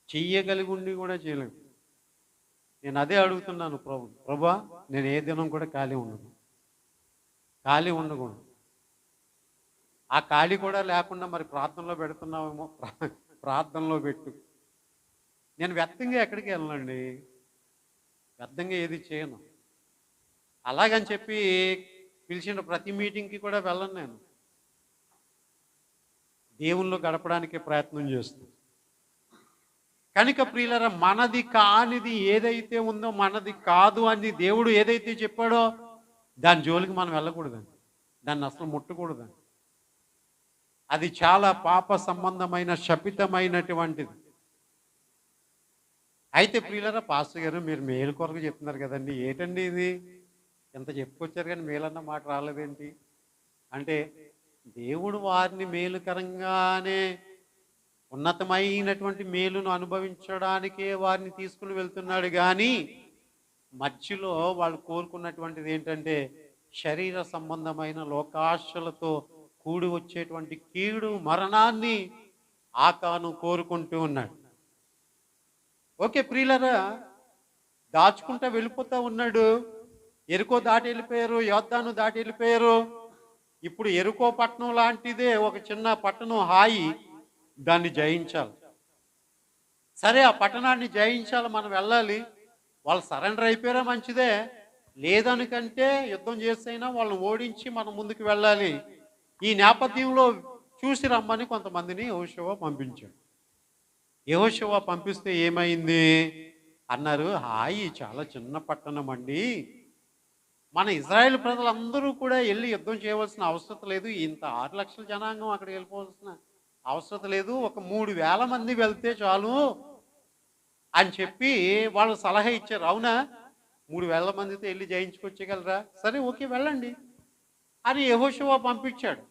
చెయ్యగలిగి ఉండి కూడా చేయలేదు. నేను అదే అడుగుతున్నాను ప్రభువా, నేను ఏ దినం కూడా ఖాళీ ఉండకూడదు. ఆ ఖాళీ కూడా లేకుండా మరి ప్రార్థనలో పెడుతున్నావేమో, ప్రార్థనలో పెట్టు. నేను వ్యర్థంగా ఎక్కడికి వెళ్ళనండి, వ్యర్థంగా ఏది చేయను. అలాగని చెప్పి పిలిచిన ప్రతి మీటింగ్కి కూడా వెళ్ళను. నేను దేవుల్లో గడపడానికి ప్రయత్నం చేస్తాను. కనుక ప్రియులరా, మనది కానిది ఏదైతే ఉందో, మనది కాదు అని దేవుడు ఏదైతే చెప్పాడో దాని జోలికి మనం వెళ్ళకూడదండి, దాన్ని అసలు ముట్టకూడదండి. అది చాలా పాప సంబంధమైన శపితమైనటువంటిది. అయితే ప్రియులరా, పాస్టర్ గారు మీరు మేలు కొరకు చెప్తున్నారు కదండి, ఏంటండి ఇది ఎంత చెప్పుకొచ్చారు కానీ మేలన్న మాట రాలేదేంటి అంటే, దేవుడు వారిని మేలుకరంగానే ఉన్నతమైనటువంటి మేలును అనుభవించడానికే వారిని తీసుకుని వెళ్తున్నాడు. కానీ మధ్యలో వాళ్ళు కోరుకున్నటువంటిది ఏంటంటే, శరీర సంబంధమైన లోకాశలతో కూడి వచ్చేటువంటి కీడు మరణాన్ని ఆకాను కోరుకుంటూ ఉన్నాడు. ఓకే ప్రియులరా, దాచుకుంటా వెళ్ళిపోతూ ఉన్నాడు. ఎరుకో దాటి వెళ్ళిపోయారు, యోర్దాను దాటి వెళ్ళిపోయారు. ఇప్పుడు ఎరుకో పట్టణం లాంటిదే ఒక చిన్న పట్టణం హాయి, దాన్ని జయించాలి. సరే, ఆ పట్టణాన్ని జయించాలి, మనం వెళ్ళాలి. వాళ్ళు సరెండర్ అయిపోయారా మంచిదే, లేదనుకంటే యుద్ధం చేస్తైనా వాళ్ళని ఓడించి మనం ముందుకు వెళ్ళాలి. ఈ నేపథ్యంలో చూసి రమ్మని కొంతమందిని యెహోషువ పంపించాడు. యెహోషువ పంపిస్తే ఏమైంది అన్నారు, హాయి చాలా చిన్న పట్టణం అండి, మన ఇజ్రాయెల్ ప్రజలందరూ కూడా వెళ్ళి యుద్ధం చేయవలసిన అవసరం లేదు, ఇంత 6 లక్షల జనాంగం అక్కడికి వెళ్ళిపోవాల్సిన అవసరం లేదు, ఒక 3,000 మంది వెళ్తే చాలు అని చెప్పి వాళ్ళు సలహా ఇచ్చారు. అవునా, 3,000 మందితో వెళ్ళి జయించుకొచ్చేయగలరా? సరే ఓకే వెళ్ళండి అని యెహోషువ పంపించాడు.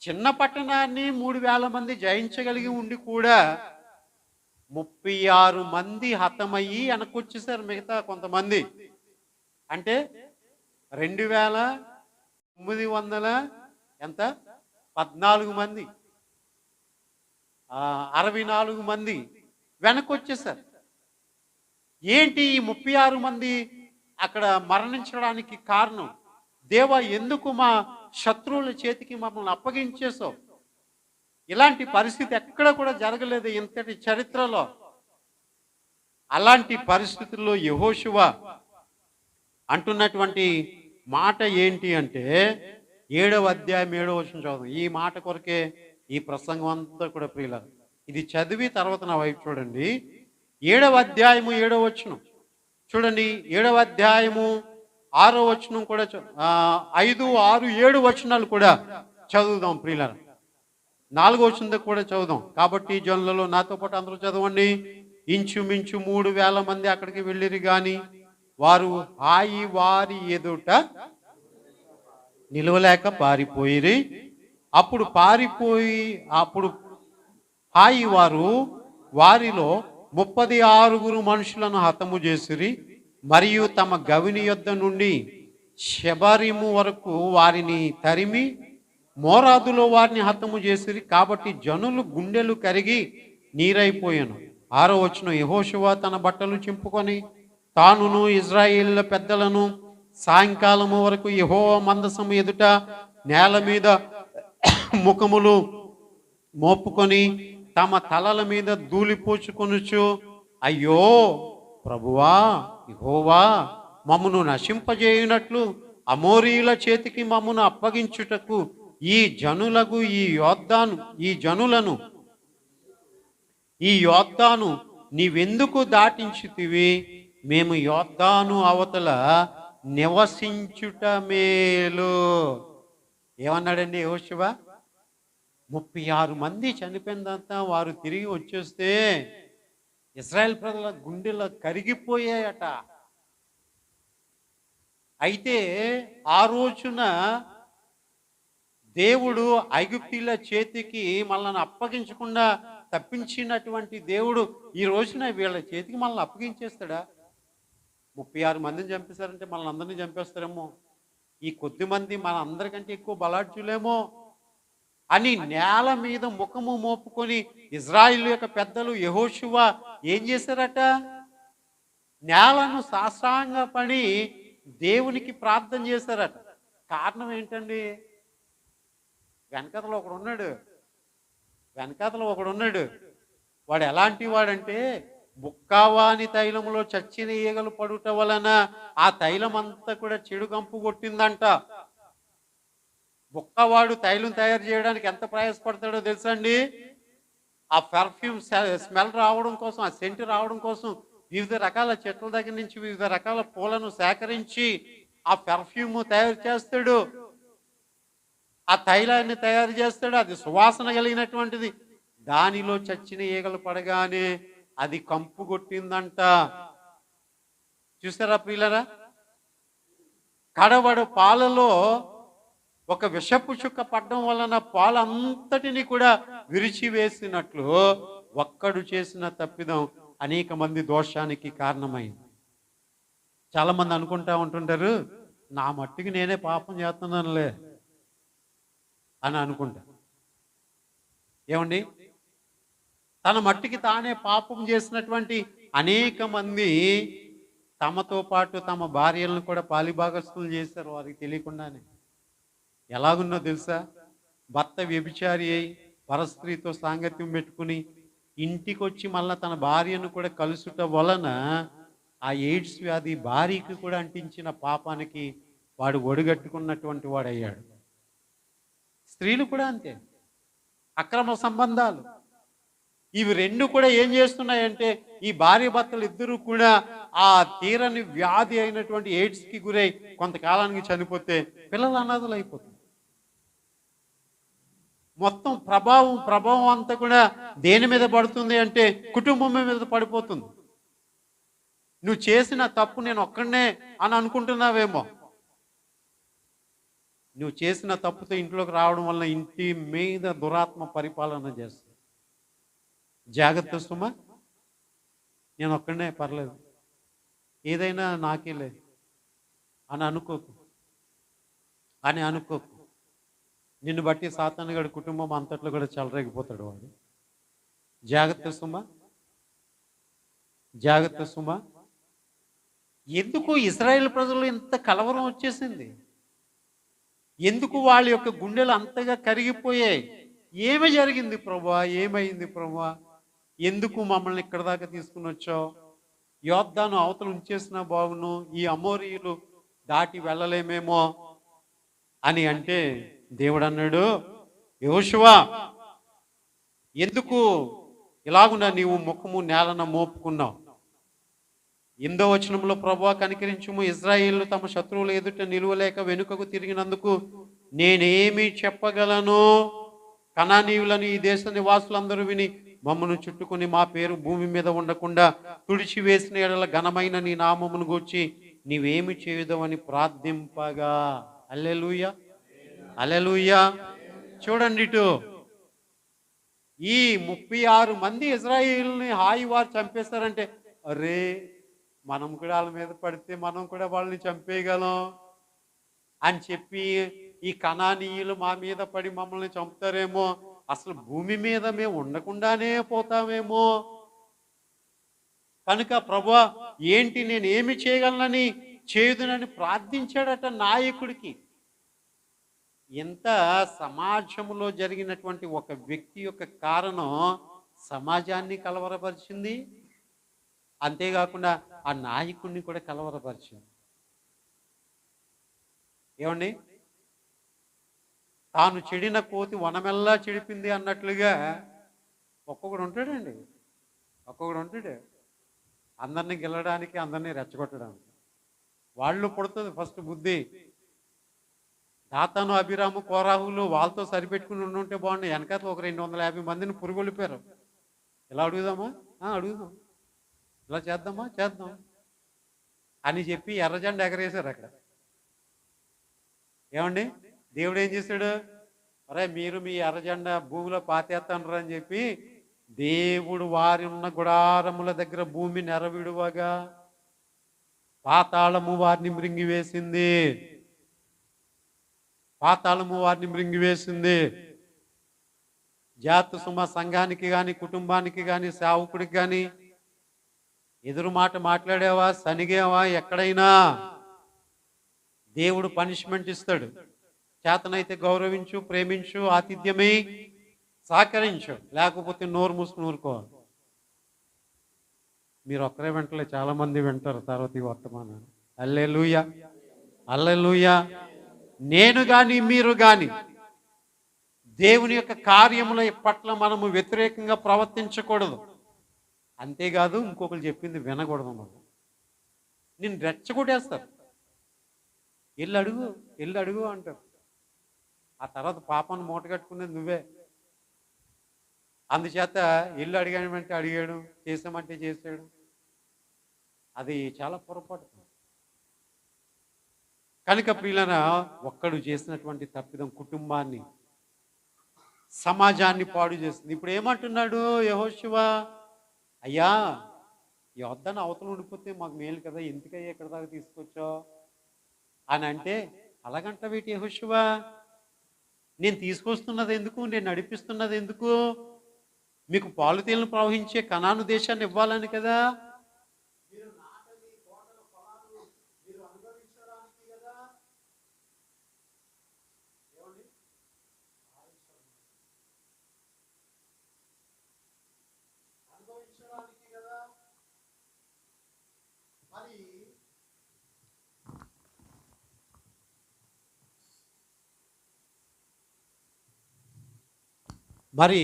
చిన్న పట్టణాన్ని 3,000 మంది జయించగలిగి ఉండి కూడా 36 మంది హతమయ్యి వెనక్కొచ్చేసారు. మిగతా కొంతమంది అంటే 2,900 ఎంత 14 మంది 64 మంది వెనక్కి వచ్చేసారు. ఏంటి ఈ 36 మంది అక్కడ మరణించడానికి కారణం? దేవా, ఎందుకు మా శత్రువుల చేతికి మమ్మల్ని అప్పగించేసావు? ఇలాంటి పరిస్థితి ఎక్కడ కూడా జరగలేదు ఇంతటి చరిత్రలో. అలాంటి పరిస్థితుల్లో యెహోషువ అంటున్నటువంటి మాట ఏంటి అంటే 7వ అధ్యాయం 7వ వచనం చదువు. ఈ మాట కొరకే ఈ ప్రసంగం అంతా కూడా ప్రియులారా. ఇది చదివి తర్వాత నా వైపు చూడండి. 7వ అధ్యాయము 7వ వచనం చూడండి. 7వ అధ్యాయము 6వ వచనం కూడా 5, 6, 7 వచనాలు కూడా చదువుదాం ప్రియులారా. 4వ వచనం కూడా చదువుదాం. కాబట్టి జనులలో నాతో పాటు అందరూ చదవండి. ఇంచుమించు 3,000 మంది అక్కడికి వెళ్ళిరి గాని వారు వారి ఎదుట నిలవలేక పారిపోయిరి. అప్పుడు వారు వారిలో 36 మనుషులను హతము చేసిరి. మరియు తమ గవిని యొద్ద నుండి షెబారిము వరకు వారిని తరిమి మోరాదులో వారిని హతము చేసిరి. కాబట్టి జనులు గుండెలు కరిగి నీరైపోయాను. 6వ వచనం. యెహోషువ తన బట్టలు చింపుకొని తానును ఇజ్రాయేలు పెద్దలను సాయంకాలము వరకు యెహోవా మందసము ఎదుట నేల మీద ముఖములు మోపుకొని తమ తలల మీద ధూళిపోచుకొనుచు, అయ్యో ప్రభువా యెహోవా, మమ్మును నశింపజేయునట్లు అమోరీయుల చేతికి మమ్మును అప్పగించుటకు ఈ యోర్దాను నీవెందుకు దాటించితివి? మేము యోర్దాను అవతల నివసించుట మేలు. ఏమన్నాడండి యెహోషువ? 36 మంది చనిపోయిందంతా వారు తిరిగి వచ్చేస్తే ఇశ్రాయేల్ ప్రజల గుండెలు కరిగిపోయాయట. అయితే ఆ రోజున దేవుడు ఐగుప్తీయుల చేతికి మనల్ని అప్పగించకుండా తప్పించినటువంటి దేవుడు ఈ రోజున వీళ్ళ చేతికి మనల్ని అప్పగించేస్తాడా? 36 మందిని చంపేశారంటే మనల్ని అందరినీ చంపేస్తారేమో, ఈ కొద్ది మంది మన అందరికంటే ఎక్కువ బలాఢ్యులేమో అని నేల మీద ముఖము మోపుకొని ఇజ్రాయిల్ యొక్క పెద్దలు యెహోషువ ఏం చేశారట? నేలను సాష్టాంగపడి దేవునికి ప్రార్థన చేశారట. కారణం ఏంటండి? వెనకతలో ఒకడున్నాడు. వాడు ఎలాంటి వాడంటే, బుక్కావాని తైలములో చచ్చిన ఈగలు పడుట వలన ఆ తైలం అంతా కూడా చెడు కంపు కొట్టిందంట. బుక్కవాడు తైలం తయారు చేయడానికి ఎంత ప్రయాసపడతాడో తెలుసా అండి? ఆ పర్ఫ్యూమ్ స్మెల్ రావడం కోసం, ఆ సెంట్ రావడం కోసం వివిధ రకాల చెట్ల దగ్గర నుంచి వివిధ రకాల పూలను సేకరించి ఆ పర్ఫ్యూమ్ తయారు చేస్తాడు. ఆ తైలాన్ని తయారు చేస్తాడు. అది సువాసన కలిగినటువంటిది. దానిలో చచ్చిన ఈగలు పడగానే అది కంపు కొట్టిందంట. చూసారా ప్రియులరా? కడవడ పాలలో ఒక విషపు చుక్క పడ్డం వలన పాలంతటిని కూడా విరిచివేసినట్లు ఒక్కడు చేసిన తప్పిదం అనేక మంది దోషానికి కారణమైంది. చాలా మంది అనుకుంటా ఉంటుంటారు, నా మట్టికి నేనే పాపం చేస్తున్నానులే అని అనుకుంటా. ఏమండి, తన మట్టికి తానే పాపం చేసినటువంటి అనేక మంది తమతో పాటు తమ భార్యలను కూడా పాలిభాగస్తులు చేశారు వారికి తెలియకుండానే. ఎలాగున్నో తెలుసా? భర్త వ్యభిచారి అయి పరస్త్రీతో సాంగత్యం పెట్టుకుని ఇంటికి వచ్చి మళ్ళీ తన భార్యను కూడా కలుసుట వలన ఆ ఎయిడ్స్ వ్యాధి భార్యకి కూడా అంటించిన పాపానికి వాడు ఒడిగట్టుకున్నటువంటి వాడయ్యాడు. స్త్రీలు కూడా అంతే. అక్రమ సంబంధాలు ఇవి రెండు కూడా ఏం చేస్తున్నాయంటే, ఈ భార్య భర్తలు ఇద్దరు కూడా ఆ తీరని వ్యాధి అయినటువంటి ఎయిడ్స్కి గురై కొంతకాలానికి చనిపోతే పిల్లలు అనాథలు అయిపోతుంది. మొత్తం ప్రభావం అంతా కూడా దేని మీద పడుతుంది అంటే కుటుంబం మీద పడిపోతుంది. నువ్వు చేసిన తప్పు నేను ఒక్కడనే అని అనుకుంటున్నావేమో. నువ్వు చేసిన తప్పుతో ఇంట్లోకి రావడం వల్ల ఇంటి మీద దురాత్మ పరిపాలన చేస్తుంది. జాగ్రత్త సుమా, నేను ఒక్కడనే పర్లేదు, ఏదైనా నాకే లేదు అని అనుకోకు. నిన్ను బట్టి సాతానుగాడి కుటుంబం అంతట్లో కూడా చెలరేగిపోతాడు వాడు. జాగ్రత్త సుమా, జాగ్రత్త సుమా. ఎందుకు ఇశ్రాయేల్ ప్రజలు ఇంత కలవరం వచ్చేసింది? ఎందుకు వాళ్ళ యొక్క గుండెలు అంతగా కరిగిపోయాయి? ఏమి జరిగింది ప్రభువా? ఏమైంది ప్రభువా? ఎందుకు మమ్మల్ని ఇక్కడ దాకా తీసుకుని వచ్చావు? యోర్దాను అవతల ఉంచేసినా బాగును, ఈ అమోరీయులు దాటి వెళ్ళలేమేమో అని అంటే దేవుడు అన్నాడు, యెహోషువా ఎందుకు ఇలాగున్నా నీవు ముఖము నేలన మోపుకున్నావు? 8వ వచనంలో ప్రభువా కనికరించుము, ఇశ్రాయేలు తమ శత్రువుల ఎదుట నిలువలేక వెనుకకు తిరిగినందుకు నేనేమి చెప్పగలను? కనానీయులను ఈ దేశ నివాసులందరూ విని మమ్మను చుట్టుకుని మా పేరు భూమి మీద ఉండకుండా తుడిచివేసిన ఎడల ఘనమైన నీ నామమును గూర్చి నీవేమి చేయుదవని ప్రార్థింపగా. హల్లెలూయా, హల్లెలూయా. చూడండి ఇటు, ఈ 36 మంది ఇశ్రాయేలుని హాయి వారు చంపేస్తారంటే, అరే మనం కూడా వాళ్ళ మీద పడితే మనం కూడా వాళ్ళని చంపేయగలం అని చెప్పి, ఈ కనానీయులు మా మీద పడి మమ్మల్ని చంపుతారేమో, అసలు భూమి మీద మేము ఉండకుండానే పోతామేమో, కనుక ప్రభువా ఏంటి నేను ఏమి చేయగలనని చేయుదునని ప్రార్థించాడట నాయకుడికి. ఎంత సమాజంలో జరిగినటువంటి ఒక వ్యక్తి యొక్క కారణం సమాజాన్ని కలవరపరిచింది, అంతేకాకుండా ఆ నాయకుడిని కూడా కలవరపరిచింది. ఏమండి, తాను చెడిన కోతి వనమెల్లా చెడిపింది అన్నట్లుగా ఒక్కొక్కడు ఉంటాడండి, ఒక్కొక్కడు ఉంటాడు అందరినీ గెలవడానికి, అందరినీ రెచ్చగొట్టడానికి. వాళ్ళు పుడుతుంది ఫస్ట్ బుద్ధి. దాతాను, అభిరాము, కోరాహులు వాళ్ళతో సరిపెట్టుకుని ఉంటే బాగుండే. వెనకాల ఒక 250 మందిని పురుగొలిపారు. ఇలా అడుగుదామా? అడుగుదాం. ఇలా చేద్దామా? చేద్దాం అని చెప్పి ఎర్రజెండా ఎగరేశారు అక్కడ. ఏమండి, దేవుడు ఏం చేశాడు? అరే మీరు మీ ఎర్రజెండా భూమిలో పాతేస్తాను అని చెప్పి దేవుడు వారి ఉన్న గుడారముల దగ్గర భూమి నెరవిడువగా పాతాళము వారిని మృంగివేసింది, పాతాళము వారిని మృంగివేసింది. జాతు సుమ సంఘానికి కానీ, కుటుంబానికి కానీ, సేవకుడికి కానీ ఎదురు మాట మాట్లాడావా, సనిగేవా, ఎక్కడైనా దేవుడు పనిష్మెంట్ ఇస్తాడు. చేతనైతే గౌరవించు, ప్రేమించు, ఆతిథ్యమే సహకరించు, లేకపోతే నోరు మూసుకుని ఊరుకోవాలి. మీరు ఒక్కరే వెంటలే, చాలా మంది వింటారు తర్వాత ఈ వర్తమానాన్ని. హల్లెలూయా, హల్లెలూయా. నేను కానీ మీరు కానీ దేవుని యొక్క కార్యముల పట్ల మనము వ్యతిరేకంగా ప్రవర్తించకూడదు. అంతేకాదు ఇంకొకరు చెప్పింది వినకూడదు. మనం నేను రెచ్చగొట్టేస్తారు. వెళ్ళి అడుగు, వెళ్ళి అడుగు అంటారు. ఆ తర్వాత పాపాన్ని మూట కట్టుకునేది నువ్వే. అందుచేత ఇల్లు అడిగామంటే అడిగాడు, చేసామంటే చేసాడు. అది చాలా పొరపాటు. కనుక ప్రియులైన, ఒక్కడు చేసినటువంటి తప్పిదం కుటుంబాన్ని, సమాజాన్ని పాడు చేస్తుంది. ఇప్పుడు ఏమంటున్నాడు యెహోషువ? అయ్యా యోర్దాను అవతల ఉండిపోతే మాకు మేలు కదా, ఎందుకయ్యా ఇక్కడ దాకా తీసుకొచ్చావు అని అంటే, అలాగంటావేటి యెహోషువ? నేను తీసుకొస్తున్నది ఎందుకు, నేను నడిపిస్తున్నది ఎందుకు? మీకు పాలు తేనెలు ప్రవహించే కనాను దేశాన్ని ఇవ్వాలని కదా. మరి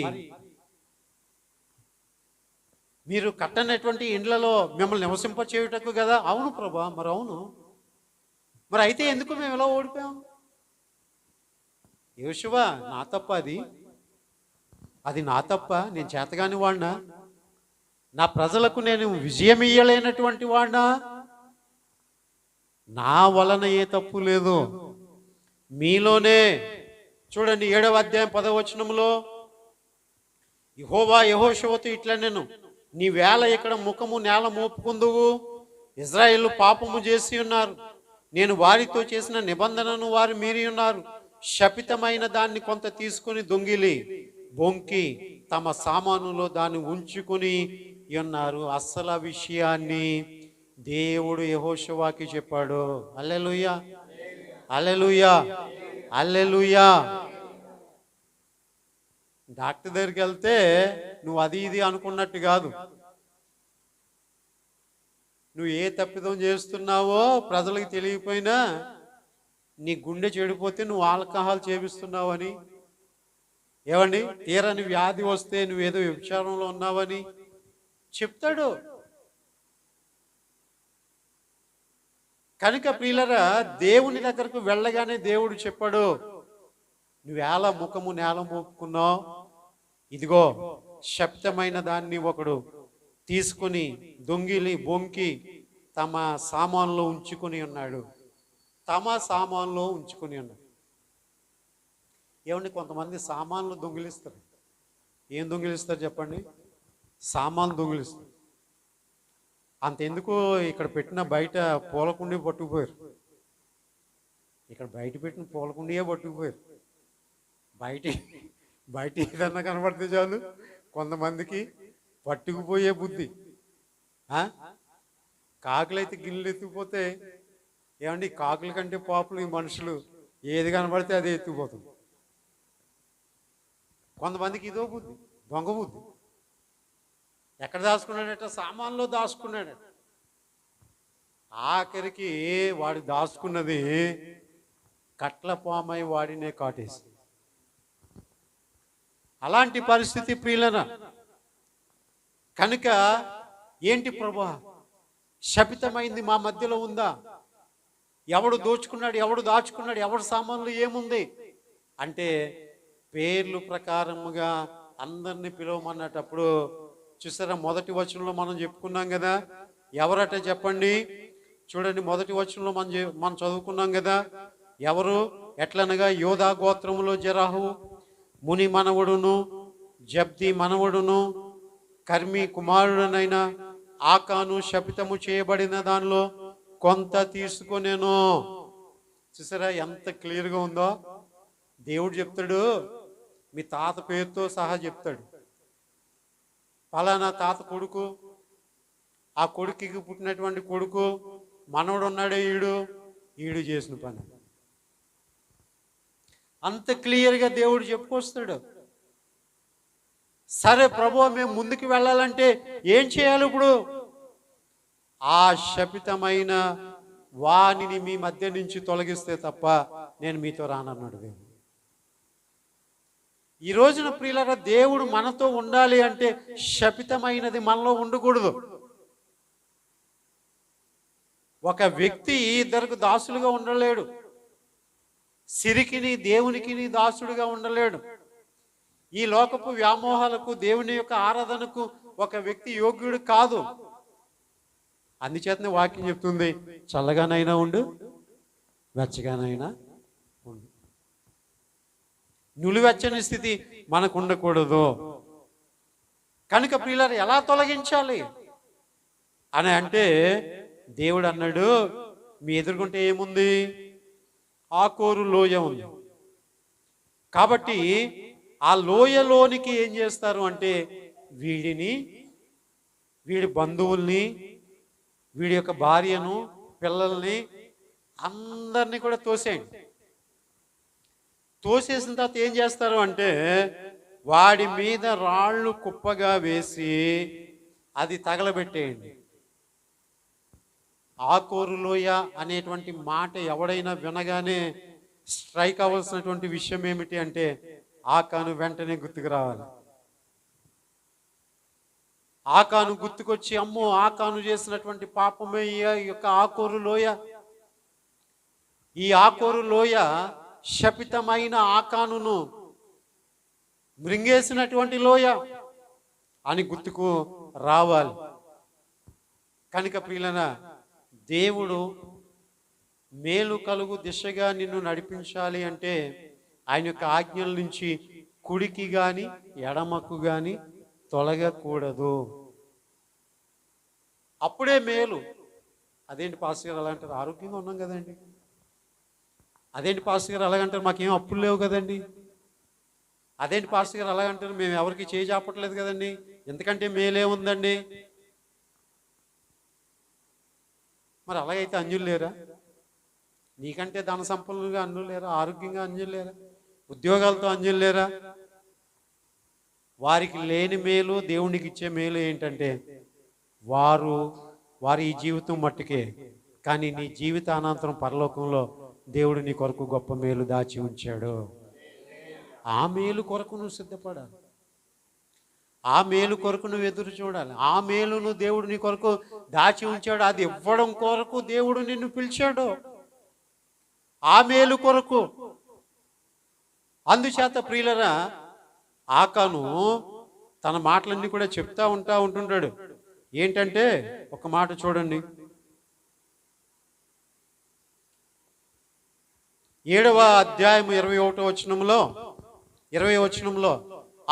మీరు కట్టనటువంటి ఇండ్లలో మిమ్మల్ని నివసింప చేయుటకు కదా. అవును ప్రభా, మరి అవును, మరి అయితే ఎందుకు మేము ఎలా ఓడిపోయాం? యెహోషువ నా తప్ప, అది నా తప్ప? నేను చేతగాని వాడినా? నా ప్రజలకు నేను విజయం ఇయ్యలేనటువంటి వాడినా? నా వలన ఏ తప్పు లేదు, మీలోనే. చూడండి 7వ అధ్యాయం 10వ వచనంలో యెహోవా యెహోషువతో ఇట్లా, నేను నీ వేళ ఇక్కడ ముఖము నేల మోపుకుందువు, ఇశ్రాయేలు పాపము చేసి ఉన్నారు, నేను వారితో చేసిన నిబంధనను వారు మీరి ఉన్నారు. శపితమైన దాన్ని కొంత తీసుకుని దొంగిలి బొంకి తమ సామానులో దాన్ని ఉంచుకుని ఉన్నారు. అసలు విషయాన్ని దేవుడు యెహోషువకి చెప్పాడు. హల్లెలూయా, హల్లెలూయా, హల్లెలూయా. డాక్టర్ దగ్గరికి వెళ్తే నువ్వు అది ఇది అనుకున్నట్టు కాదు. నువ్వు ఏ తప్పిదం చేస్తున్నావో ప్రజలకు తెలియకపోయినా నీ గుండె చెడిపోతే నువ్వు ఆల్కహాల్ చేపిస్తున్నావని, ఏమండి తీరని వ్యాధి వస్తే నువ్వేదో వ్యభిచారంలో ఉన్నావని చెప్తాడు. కనుక ప్రియులరా, దేవుని దగ్గరకు వెళ్ళగానే దేవుడు చెప్పాడు, నువ్వేళ ముఖము నేల మోపుకున్నావు, ఇదిగో శబ్దమైన దాన్ని ఒకడు తీసుకుని దొంగిలి బొంకి తమ సామాన్లో ఉంచుకుని ఉన్నాడు. తమ సామాన్లో ఉంచుకుని ఉన్నాడు. ఏమండి, కొంతమంది సామాన్లు దొంగిలిస్తారు. ఏం దొంగిలిస్తారు చెప్పండి? సామాన్లు దొంగిలిస్తారు. అంతెందుకు, ఇక్కడ పెట్టిన బయట పూలకుండీ పట్టుకుపోయారు. ఇక్కడ బయట పెట్టిన పూలకుండీయే పట్టుకుపోయారు. బయట ఏదన్నా కనబడితే చాలు కొంతమందికి పట్టుకుపోయే బుద్ధి. కాకులైతే గిన్నెలు ఎత్తుకుపోతే, ఏమండి కాకుల కంటే పాపులు ఈ మనుషులు, ఏది కనబడితే అదే ఎత్తుకుపోతుంది. కొంతమందికి ఇదో బుద్ధి, దొంగ బుద్ధి. ఎక్కడ దాచుకున్నాడట? సామాన్లో దాచుకున్నాడట. ఆఖరికి వాడు దాచుకున్నది కట్ల పామై వాడినే కాటేసి. అలాంటి పరిస్థితి ప్రియులనా. కనుక ఏంటి ప్రభా, శపితమైంది మా మధ్యలో ఉందా? ఎవడు దోచుకున్నాడు, ఎవడు దాచుకున్నాడు, ఎవడు సామాన్లు ఏముంది అంటే పేర్లు ప్రకారముగా అందరినీ పిలవమన్నటప్పుడు చూసారా, మొదటి వచనంలో మనం చెప్పుకున్నాం కదా. ఎవరట చెప్పండి? చూడండి, మొదటి వచనంలో మనం చదువుకున్నాం కదా. ఎవరు? ఎట్లనగా యోధా గోత్రములో జెరహు ముని మనవడును జబ్ది మనవడును కర్మి కుమారుడనైన ఆకాను శపితము చేయబడిన దానిలో కొంత తీసుకొనేను. చూసారా ఎంత క్లియర్గా ఉందో. దేవుడు చెప్తాడు, మీ తాత పేరుతో సహా చెప్తాడు. పలానా తాత కొడుకు, ఆ కొడుకుకి పుట్టినటువంటి కొడుకు మనవడు ఉన్నాడే, ఈడు చేసిన పని. అంత క్లియర్గా దేవుడు చెప్పుకొస్తాడు. సరే ప్రభు, మేము ముందుకు వెళ్ళాలంటే ఏం చేయాలి ఇప్పుడు? ఆ శపితమైన వాణిని మీ మధ్య నుంచి తొలగిస్తే తప్ప నేను మీతో రానన్నాడు దేవుడు. ఈ రోజున ప్రియులారా, దేవుడు మనతో ఉండాలి అంటే శపితమైనది మనలో ఉండకూడదు. ఒక వ్యక్తి ఇద్దరికి దాసులుగా ఉండలేడు. సిరికిని దేవునికి దాసుడుగా ఉండలేడు. ఈ లోకపు వ్యామోహాలకు దేవుని యొక్క ఆరాధనకు ఒక వ్యక్తి యోగ్యుడు కాదు. అందుచేతనే వాక్యం చెప్తుంది, చల్లగానైనా ఉండు, వెచ్చగానైనా ఉండు. నులివెచ్చని స్థితి మనకు ఉండకూడదు. కనుక ప్రియులారా, ఎలా తొలగించాలి అని అంటే దేవుడు అన్నాడు, మీ ఎదుర్కొంటే ఏముంది? ఆకోరు లోయ ఉంది. కాబట్టి ఆ లోయలోనికి ఏం చేస్తారు అంటే వీడి బంధువుల్ని, వీడి యొక్క భార్యను, పిల్లల్ని అందరినీ కూడా తోసేయండి. తోసేసిన తర్వాత ఏం చేస్తారు అంటే వాడి మీద రాళ్ళు కుప్పగా వేసి అది తగలబెట్టేయండి. ఆకోరు లోయ అనేటువంటి మాట ఎవడైనా వినగానే స్ట్రైక్ అవ్వాల్సినటువంటి విషయం ఏమిటి అంటే ఆకాను వెంటనే గుర్తుకు రావాలి. ఆకాను గుర్తుకొచ్చి, అమ్మో ఆకాను చేసినటువంటి పాపమే ఈ యొక్క ఆకోరు లోయ. ఈ ఆకోరు లోయ శపితమైన ఆకానును మృంగేసినటువంటి లోయ అని గుర్తుకు రావాలి. కనుక ప్రియులనా, దేవుడు మేలు కలుగు దిశగా నిన్ను నడిపించాలి అంటే ఆయన యొక్క ఆజ్ఞల నుంచి కుడికి గాని ఎడమకు గాని తొలగకూడదు. అప్పుడే మేలు. అదేంటి పాస్టర్ గారు అలా అంటారు? ఆరోగ్యంగా ఉన్నాం కదండి. అదేంటి పాస్టర్ గారు అలాగంటారు, మాకేం అప్పులు లేవు కదండి. అదేంటి పాస్టర్ గారు అలాగంటారు, మేము ఎవరికి చేయి చాపట్లేదు కదండి, ఎందుకంటే మేలే ఉందండి. మరి అలాగైతే అన్యులు లేరా? నీకంటే ధన సంపన్నులుగా అన్యులు లేరా? ఆరోగ్యంగా అన్యులు లేరా? ఉద్యోగాలతో అన్యులు లేరా? వారికి లేని మేలు దేవునికి ఇచ్చే మేలు ఏంటంటే వారి ఈ జీవితం మట్టుకే, కానీ నీ జీవితానంతరం పరలోకంలో దేవుడు నీ కొరకు గొప్ప మేలు దాచి ఉంచాడు. ఆ మేలు కొరకు నువ్వు సిద్ధపడాలి, ఆ మేలు కొరకు నువ్వు ఎదురు చూడాలి. ఆ మేలును దేవుడు నీ కొరకు దాచి ఉంచాడు, అది ఇవ్వడం కొరకు దేవుడు నిన్ను పిలిచాడు, ఆ మేలు కొరకు. అందుచేత ప్రియులరా, ఆకాను తన మాటలన్నీ కూడా చెప్తా ఉంటుంటాడు. ఏంటంటే ఒక మాట చూడండి, 7వ అధ్యాయం 20వ వచనంలో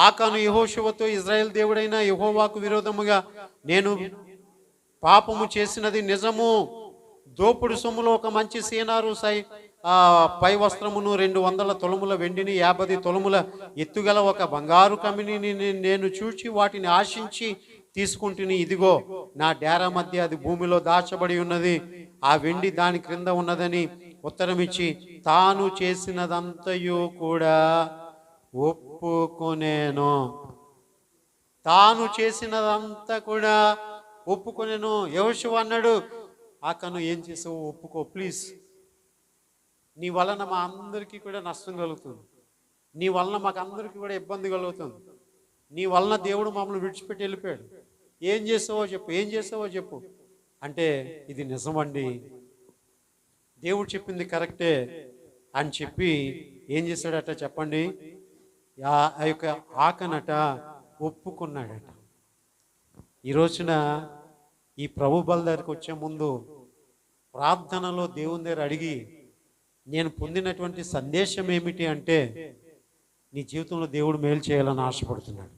ఆకాను యెహోషువతో, ఇజ్రాయెల్ దేవుడైన యెహోవాకు విరోధముగా నేను పాపము చేసినది నిజము. దోపుడు సొమ్ములో ఒక మంచి సీనారు పై వస్త్రమును 200 తులముల వెండిని 50 తులముల ఎత్తుగల ఒక బంగారు కమిని నేను చూచి వాటిని ఆశించి తీసుకుంటుని, ఇదిగో నా డేరా మధ్య అది భూమిలో దాచబడి ఉన్నది, ఆ వెండి దాని క్రింద ఉన్నదని ఉత్తరమిచ్చి తాను చేసినదంతయు కూడా ఒప్పుకొనేను. తాను చేసినదంతా కూడా ఒప్పుకొనేను. యెహోషువ అన్నాడు, ఆకాను ఏం చేసావు ఒప్పుకో ప్లీజ్, నీ వలన మా అందరికీ కూడా నష్టం కలుగుతుంది, నీ వలన మాకు అందరికీ కూడా ఇబ్బంది కలుగుతుంది, నీ వలన దేవుడు మమ్మల్ని విడిచిపెట్టి వెళ్ళిపోయాడు, ఏం చేసావో చెప్పు అంటే, ఇది నిజమండి, దేవుడు చెప్పింది కరెక్టే అని చెప్పి ఏం చేశాడట చెప్పండి, ఆ యొక్క ఆకనట ఒప్పుకున్నాడట. ఈ రోజున ఈ ప్రభు బల దగ్గరికి వచ్చే ముందు ప్రార్థనలో దేవుని దగ్గర అడిగి, నేను పొందినటువంటి సందేశం ఏమిటి అంటే, నీ జీవితంలో దేవుడు మేలు చేయాలని ఆశపడుతున్నాడు,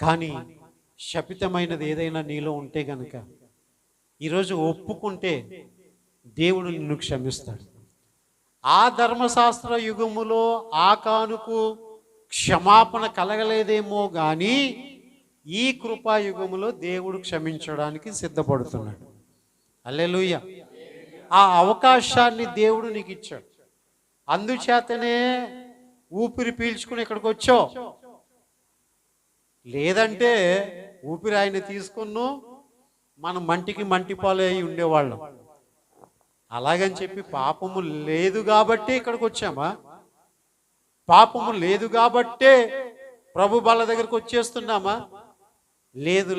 కానీ శపితమైనది ఏదైనా నీలో ఉంటే గనక ఈరోజు ఒప్పుకుంటే దేవుడు నిన్ను క్షమిస్తాడు. ఆ ధర్మశాస్త్ర యుగములో ఆకానుకు క్షమాపణ కలగలేదేమో కానీ ఈ కృపాయుగములో దేవుడు క్షమించడానికి సిద్ధపడుతున్నాడు. హల్లెలూయా. ఆ అవకాశాన్ని దేవుడు నీకు ఇచ్చాడు. అందుచేతనే ఊపిరి పీల్చుకుని ఇక్కడికి వచ్చావు. లేదంటే ఊపిరి ఆయన తీసుకున్న మనం మంటికి మంటిపాలు అయి ఉండేవాళ్ళం. అలాగని చెప్పి పాపము లేదు కాబట్టే ఇక్కడికి వచ్చామా? పాపము లేదు కాబట్టే ప్రభు బల దగ్గరకు వచ్చేస్తున్నామా? లేదు.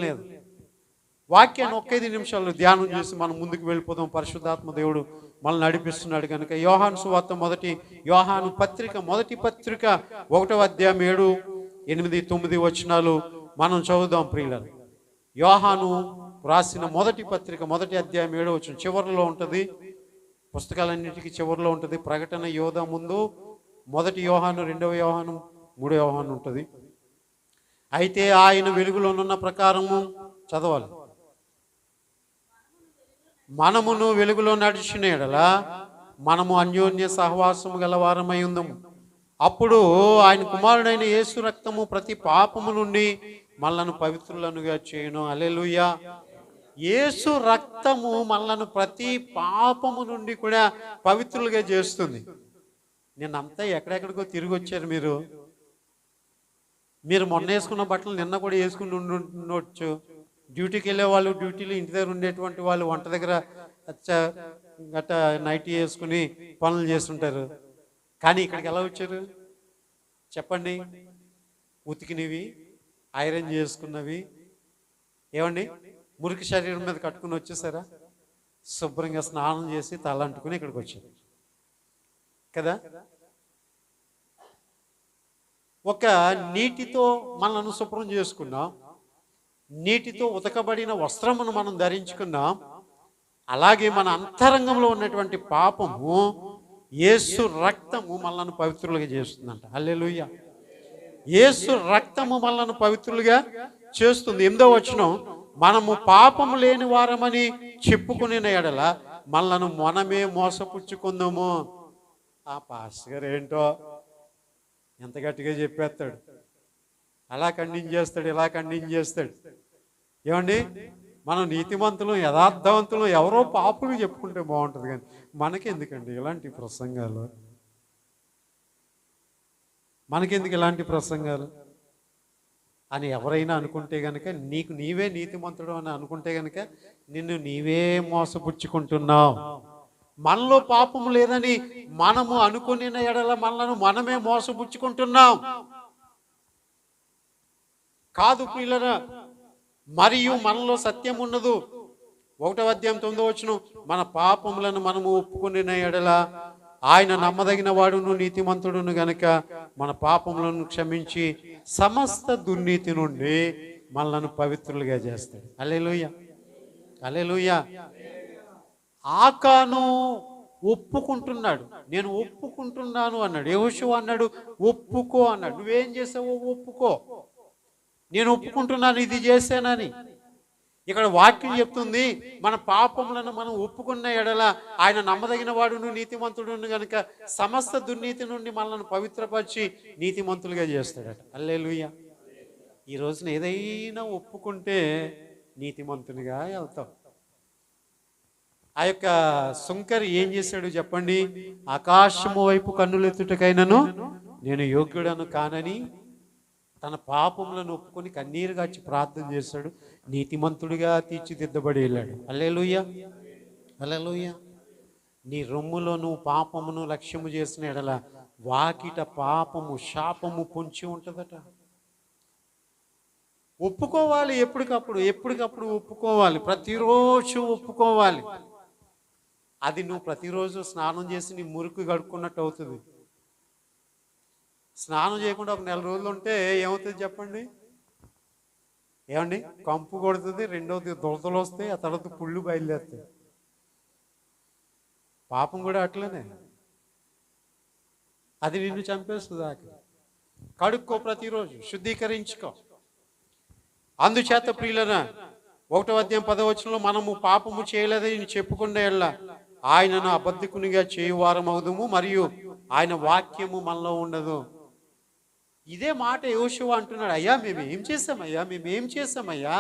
వాక్యాన్ని 1-5 నిమిషాలు ధ్యానం చేసి మనం ముందుకు వెళ్ళిపోదాం. పరిశుద్ధాత్మ దేవుడు మనల్ని నడిపిస్తున్నాడు కనుక యోహాను సువార్త యోహాను పత్రిక మొదటి పత్రిక 1వ అధ్యాయం 7, 8, 9 వచనాలు మనం చదువుదాం ప్రియులారా. యోహాను రాసిన మొదటి పత్రిక 1వ అధ్యాయం 7వ వచనం చివరిలో ఉంటుంది. పుస్తకాలన్నిటికీ చివరిలో ఉంటుంది. ప్రకటన యోధ ముందు 1 యోహాను, 2వ యోహాను, 3వ యోహాను ఉంటుంది. అయితే ఆయన వెలుగులోనున్న ప్రకారము చదవాలి. మనమును వెలుగులో నడిచిన యెడల మనము అన్యోన్య సహవాసము గల వారమై ఉందము. అప్పుడు ఆయన కుమారుడైన యేసు రక్తము ప్రతి పాపము నుండి మనలను పవిత్రులనుగా చేయను. హల్లెలూయా. యేసు రక్తము మనలను ప్రతి పాపము నుండి కూడా పవిత్రులుగా చేస్తుంది. నిన్నంతా ఎక్కడెక్కడికో తిరిగి వచ్చారు మీరు మొన్న వేసుకున్న బట్టలు నిన్న కూడా వేసుకుని ఉండొచ్చు. డ్యూటీకి వెళ్ళే వాళ్ళు డ్యూటీలు, ఇంటి దగ్గర ఉండేటువంటి వాళ్ళు వంట దగ్గర గట్ట నైటీ వేసుకుని పనులు చేస్తుంటారు. కానీ ఇక్కడికి ఎలా వచ్చారు చెప్పండి? ఉతికినవి, ఐరన్ చేసుకున్నవి, ఏమండి మురికి శరీరం మీద కట్టుకుని వచ్చేసారా? శుభ్రంగా స్నానం చేసి తలంటుకుని ఇక్కడికి వచ్చారు కదా. ఒక నీటితో మనల్ని శుభ్రం చేసుకున్నాం, నీటితో ఉతకబడిన వస్త్రమును మనం ధరించుకున్నాం. అలాగే మన అంతరంగంలో ఉన్నటువంటి పాపము యేసు రక్తము మనల్ని పవిత్రులుగా చేస్తుందంట. హల్లెలూయా. యేసు రక్తము మనల్ని పవిత్రులుగా చేస్తుంది. 8వ వచనం, మనము పాపము లేని వారమని చెప్పుకునే ఎడల మనలను మనమే మోసపుచ్చుకుందాము. ఆ పాస్టర్ గారు ఏంటో ఎంత గట్టిగా చెప్పేస్తాడు, అలా ఖండించేస్తాడు, ఇలా ఖండించేస్తాడు. ఏమండి, మనం నీతిమంతులు యథార్థవంతులు ఎవరో పాపులు చెప్పుకుంటే బాగుంటుంది, కానీ మనకెందుకండి ఇలాంటి ప్రసంగాలు? మనకెందుకు ఇలాంటి ప్రసంగాలు అని ఎవరైనా అనుకుంటే గనక, నీకు నీవే నీతిమంతుడు అని అనుకుంటే గనక నిన్ను నీవే మోసపుచ్చుకుంటున్నావు. మనలో పాపం లేదని మనము అనుకునే ఎడల మనలను మనమే మోసపుచ్చుకుంటున్నాం. కాదు ప్రియులారా, మరియు మనలో సత్యం ఉన్నదు. 1వ అధ్యాయం 9వ వచనం, మన పాపములను మనము ఒప్పుకునే ఎడల ఆయన నమ్మదగిన వాడును నీతిమంతుడును గనుక మన పాపములను క్షమించి సమస్త దుర్నీతి నుండి మనలను పవిత్రులుగా చేస్తాడు. హల్లెలూయా, హల్లెలూయా. ఆకాను ఒప్పుకుంటున్నాడు, నేను ఒప్పుకుంటున్నాను అన్నాడు. యెహోషువ అన్నాడు ఒప్పుకో అన్నాడు. నువ్వేం చేసావో ఒప్పుకో, నేను ఒప్పుకుంటున్నాను ఇది చేశానని. ఇక్కడ వాక్యం చెప్తుంది, మన పాపములను మనం ఒప్పుకున్న ఎడల ఆయన నమ్మదగిన వాడును నీతిమంతుడును గనుక సమస్త దుర్నీతి నుండి మనల్ని పవిత్రపరిచి నీతిమంతులుగా చేస్తాడట. హల్లెలూయా. ఈ రోజున ఏదైనా ఒప్పుకుంటే నీతిమంతునిగా వెళ్తాం. ఆ యొక్క సుంకరి ఏం చేశాడు చెప్పండి? ఆకాశము వైపు కన్నులెత్తుటకైనను నేను యోగ్యుడను కానని తన పాపములను ఒప్పుకొని కన్నీరు గార్చి ప్రార్థన చేశాడు. నీతిమంతుడిగా తీర్చిదిద్దబడి వెళ్ళాడు. హల్లెలూయా, హల్లెలూయా. నీ రొమ్ములో నువ్వు పాపమును లక్ష్యము చేసిన ఎడల వాకిట పాపము శాపము పొంచి ఉంటుందట. ఒప్పుకోవాలి, ఎప్పటికప్పుడు ఒప్పుకోవాలి, ప్రతిరోజు ఒప్పుకోవాలి. అది నువ్వు ప్రతిరోజు స్నానం చేసి నీ మురికి కడుక్కున్నట్టు అవుతుంది. స్నానం చేయకుండా ఒక 4 రోజులు ఉంటే ఏమవుతుంది చెప్పండి? ఏమండి, కంపు కొడుతుంది, రెండవది దురదలు వస్తాయి, ఆ తర్వాత పుళ్ళు బయలుదేరుతాయి. పాపం కూడా అట్లనే, అది నిన్ను చంపేస్తుంది. కడుక్కో, ప్రతిరోజు శుద్ధీకరించుకో. అందుచేత ప్రియులరా, 1వ అధ్యాయం 10వ వచనంలో మనము పాపము చేయలేదని చెప్పుకునే ఎడల ఆయనను అబద్ధికునిగా చేయువారం అవుదుము, మరియు ఆయన వాక్యము మనలో ఉండదు. ఇదే మాట యెహోషువ అంటున్నాడు. అయ్యా మేమేం చేసామయ్యా?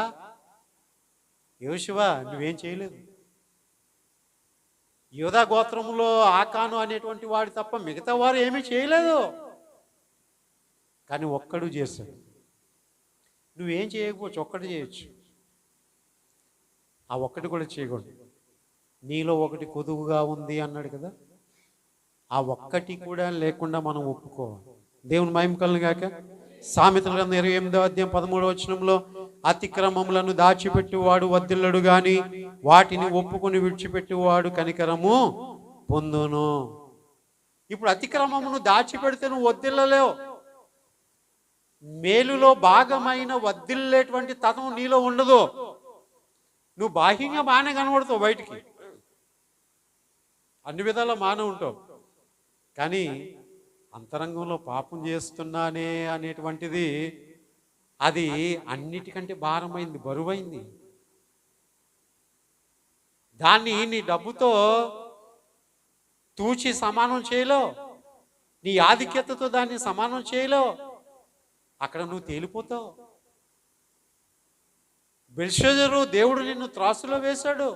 యెహోషువ నువ్వేం చేయలేదు. యూదా గోత్రములో ఆకాను అనేటువంటి వాడు తప్ప మిగతా వారు ఏమీ చేయలేదు, కానీ ఒక్కడు చేశాడు. నువ్వేం చేయకపోవచ్చు, ఒక్కటి చేయొచ్చు. ఆ ఒక్కటి కూడా చేయకూడదు. నీలో ఒకటి కొదువుగా ఉంది అన్నాడు కదా, ఆ ఒక్కటి కూడా లేకుండా మనం ఒప్పుకోవాలి. దేవుని మహిమ కలుగును గాక. సామెతల గ్రంథం 28వ అధ్యాయం 13వ వచనంలో అతిక్రమములను దాచిపెట్టువాడు వర్ధిల్లడు గాని వాటిని ఒప్పుకొని విడిచిపెట్టువాడు కనికరము పొందును. ఇప్పుడు అతిక్రమమును దాచిపెడితే నువ్వు వర్ధిల్లలేవు. మేలులో భాగమైన వర్ధిల్లేటువంటి తత్వం నీలో ఉండదు. నువ్వు బాహ్యంగా బాగానే కనబడతావు, బయటికి అన్ని విధాలా మానే ఉంటావు, కానీ అంతరంగంలో పాపం చేస్తున్నానే అనేటువంటిది అది అన్నిటికంటే భారమైంది, బరువైంది. దాన్ని నీ డబ్బుతో తూచి సమానం చేయలేవు, నీ ఆధిక్యతతో దాన్ని సమానం చేయలేవు. అక్కడ నువ్వు తేలిపోతావు. బెల్షెజరు దేవుడు నిన్ను త్రాసులో వేశాడు,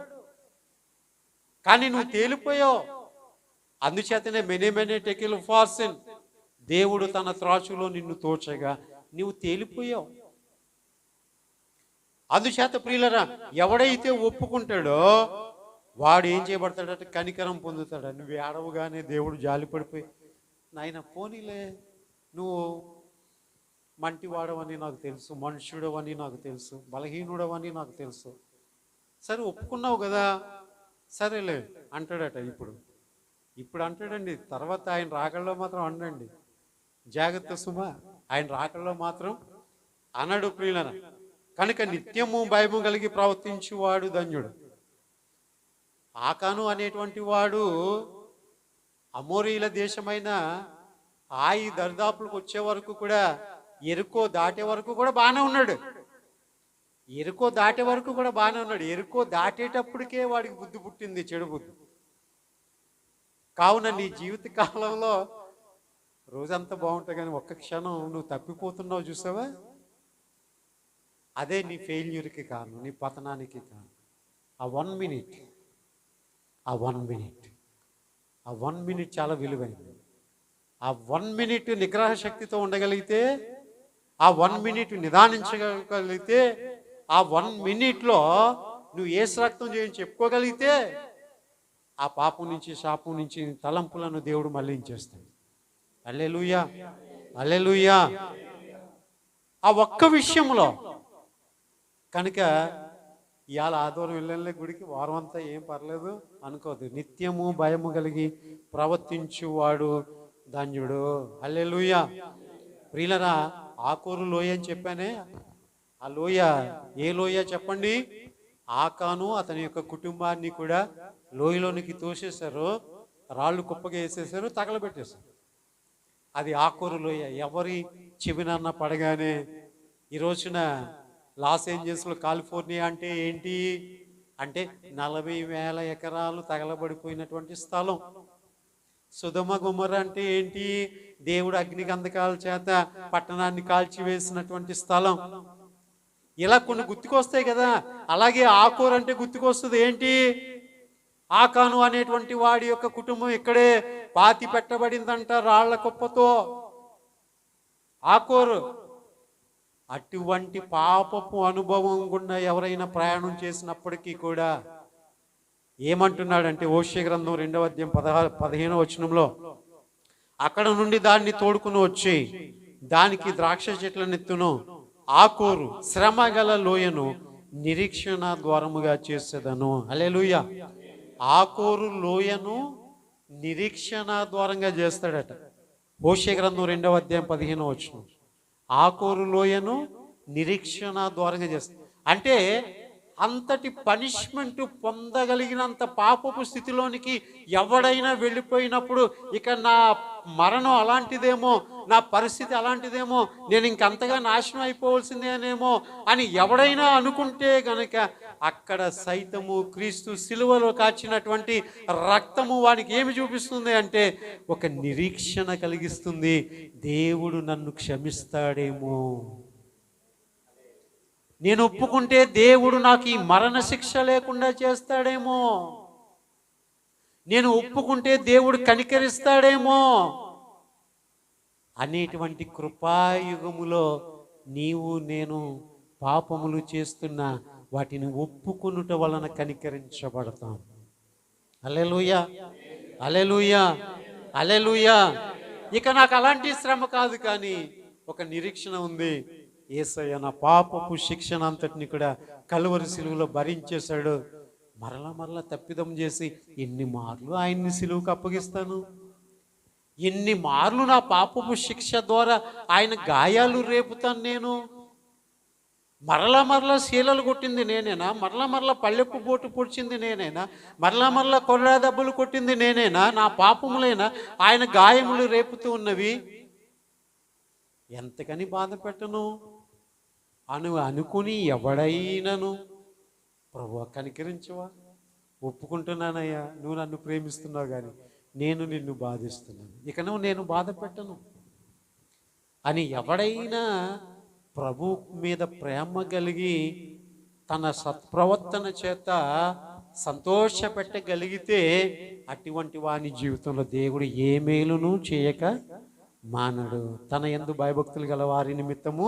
కానీ నువ్వు తేలిపోయావు. అందుచేతనే మెనే టెకిల్ ఫార్సిన్, దేవుడు తన త్రాసులో నిన్ను తోచగా నువ్వు తేలిపోయావు. అందుచేత ప్రియులరా, ఎవడైతే ఒప్పుకుంటాడో వాడు ఏం చేయబడతాడంటే కనికరం పొందుతాడు. నువ్వు ఏడవగానే దేవుడు జాలిపడిపోయి, నాయన పోనీలే, నువ్వు మంటివాడవని నాకు తెలుసు, మనుష్యుడవని నాకు తెలుసు, బలహీనుడవని నాకు తెలుసు, సరే ఒప్పుకున్నావు కదా, సరేలే అంటాడట. ఇప్పుడు అంటాడండి, తర్వాత ఆయన రాకల్లో మాత్రం అనండి, జాగ్రత్త సుమా, ఆయన రాకల్లో మాత్రం అనడు ప్రియులన. కనుక నిత్యము భయము కలిగి ప్రవర్తించువాడు ధన్యుడు. ఆకాను అనేటువంటి వాడు అమోరీల దేశమైన ఆయి దరిదాపులకు వచ్చే వరకు కూడా, ఎరుకో దాటే వరకు కూడా బాగానే ఉన్నాడు. ఎరుకో దాటేటప్పటికే వాడికి బుద్ధి పుట్టింది, చెడు బుద్ధి. కావున నీ జీవిత కాలంలో రోజంతా బాగుంటుంది, కానీ ఒక్క క్షణం నువ్వు తప్పిపోతున్నావు చూసావా, అదే నీ ఫెయిల్యూర్కి కారణం, నీ పతనానికి కారణం. ఆ 1 మినిట్, ఆ 1 మినిట్, ఆ 1 మినిట్ చాలా విలువైనది. ఆ 1 మినిట్ నిగ్రహ శక్తితో ఉండగలిగితే, ఆ 1 మినిట్ నిదానించగలిగితే, ఆ 1 మినిట్లో నువ్వు యేసు రక్తం చేయని చెప్పుకోగలిగితే, ఆ పాపం నుంచి, శాపం నుంచి తలంపులను దేవుడు మళ్ళించేస్తాడు. హల్లెలూయా, హల్లెలూయా. ఆ ఒక్క విషయంలో కనుక ఇవాళ ఆదివారం వెళ్ళలే గుడికి, వారం అంతా ఏం పర్లేదు అనుకోదు. నిత్యము భయము కలిగి ప్రవర్తించువాడు ధన్యుడు. హల్లెలూయా. ప్రియులరా, ఆకోరు లోయ అని చెప్పానే, ఆ లోయ ఏ లోయ చెప్పండి? ఆకాను అతని యొక్క కుటుంబాన్ని కూడా లోయలోనికి తోసేశారు, రాళ్ళు కుప్పగా వేసేసారు, తగలబెట్టేశారు. అది ఆకోరు లోయ. ఎవరి చెవినన్న పడగానే, ఈ రోజున లాస్ ఏంజల్స్లో కాలిఫోర్నియా అంటే ఏంటి అంటే 40,000 ఎకరాలు తగలబడిపోయినటువంటి స్థలం. సొదొమ గొమొర్రా అంటే ఏంటి? దేవుడు అగ్నిగంధకాల చేత పట్టణాన్ని కాల్చివేసినటువంటి స్థలం. ఇలా కొన్ని గుర్తుకొస్తాయి కదా. అలాగే ఆకోరు అంటే గుర్తుకొస్తుంది ఏంటి? ఆకాను అనేటువంటి వాడి యొక్క కుటుంబం ఇక్కడే పాతి పెట్టబడిందంట రాళ్ల కుప్పతో. ఆకోరు అటువంటి పాపపు అనుభవం గుండా ఎవరైనా ప్రయాణం చేసినప్పటికీ కూడా ఏమంటున్నాడంటే, హోషేయ గ్రంథం 2వ అధ్యాయం 15వ వచనంలో, అక్కడ నుండి దాన్ని తోడుకుని వచ్చి దానికి ద్రాక్ష చెట్లనెత్తును, ఆకోరు శ్రమ గల లోయను నిరీక్షణ ద్వారముగా చేసేదను. హల్లెలూయా. ఆకోరు లోయను నిరీక్షణ ద్వారంగా చేస్తాడట. హోషేయ గ్రంథం 2వ అధ్యాయం 15వ వచనం. ఆకోరు లోయను నిరీక్షణ ద్వారంగా చేస్తాడు. అంటే అంతటి పనిష్మెంట్ పొందగలిగినంత పాపపు స్థితిలోనికి ఎవడైనా వెళ్ళిపోయినప్పుడు, ఇక నా మరణం అలాంటిదేమో, నా పరిస్థితి అలాంటిదేమో, నేను ఇంకంతగా నాశనం అయిపోవలసిందేనేమో అని ఎవడైనా అనుకుంటే గనక, అక్కడ సైతము క్రీస్తు సిలువలో కాచినటువంటి రక్తము వానికి ఏమి చూపిస్తుంది అంటే, ఒక నిరీక్షణ కలిగిస్తుంది. దేవుడు నన్ను క్షమిస్తాడేమో, నేను ఒప్పుకుంటే దేవుడు నాకు ఈ మరణ శిక్ష లేకుండా చేస్తాడేమో, నేను ఒప్పుకుంటే దేవుడు కనికరిస్తాడేమో అనేటువంటి కృపాయుగములో నీవు నేను పాపములు చేస్తున్న వాటిని ఒప్పుకొనుట వలన కనికరించబడతాం. హల్లెలూయా, హల్లెలూయా, హల్లెలూయా. ఇక నాకు అలాంటి శ్రమ కాదు, కానీ ఒక నిరీక్షణ ఉంది. యేసయ్య నా పాపపు శిక్షణ అంతటిని కూడా కలువరి సిలువలో భరించేశాడు. మరలా తప్పిదం చేసి ఎన్ని మార్లు ఆయన్ని సిలువకు అప్పగిస్తాను, ఎన్ని మార్లు నా పాపపు శిక్ష ద్వారా ఆయన గాయాలు రేపుతాను నేను. మరలా శీలలు కొట్టింది నేనేనా? మరలా పళ్ళెప్పు బోటు పొడిచింది నేనేనా? మరలా కొర్రా దెబ్బలు కొట్టింది నేనేనా? నా పాపములైనా ఆయన గాయములు రేపుతూ ఉన్నవి. ఎంతకని బాధ పెట్టను అనుకుని ఎవడైనాను, ప్రభువా కనికరించవా, ఒప్పుకుంటున్నానయ్యా, నువ్వు నన్ను ప్రేమిస్తున్నావు, కానీ నేను నిన్ను బాధిస్తున్నాను, ఇక నువ్వు నేను బాధ పెట్టను అని ఎవడైనా ప్రభు మీద ప్రేమ కలిగి తన సత్ప్రవర్తన చేత సంతోషపెట్టగలిగితే, అటువంటి వాని జీవితంలో దేవుడు ఏ మేలును చేయక మానడు. తన యందు భయభక్తులు గల వారి నిమిత్తము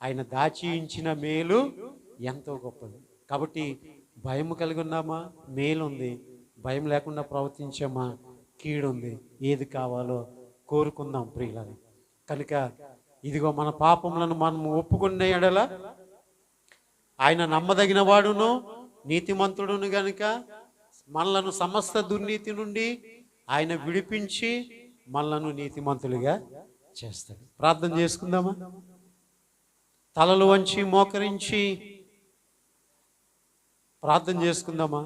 ఆయన దాచి ఉంచిన మేలు ఎంతో గొప్పది. కాబట్టి భయం కలిగి ఉన్నామా? మేలు ఉంది. భయం లేకుండా ప్రవర్తించామా? కీడుంది. ఏది కావాలో కోరుకుందాం ప్రియులారా. కనుక ఇదిగో మన పాపములను మనం ఒప్పుకునే ఎడల ఆయన నమ్మదగిన వాడును నీతిమంతుడును గనుక మనలను సమస్త దుర్నీతి నుండి ఆయన విడిపించి మనలను నీతిమంతులుగా చేస్తాడు. ప్రార్థన చేసుకుందామా? తలలు వంచి మోకరించి ప్రార్థన చేసుకుందామా?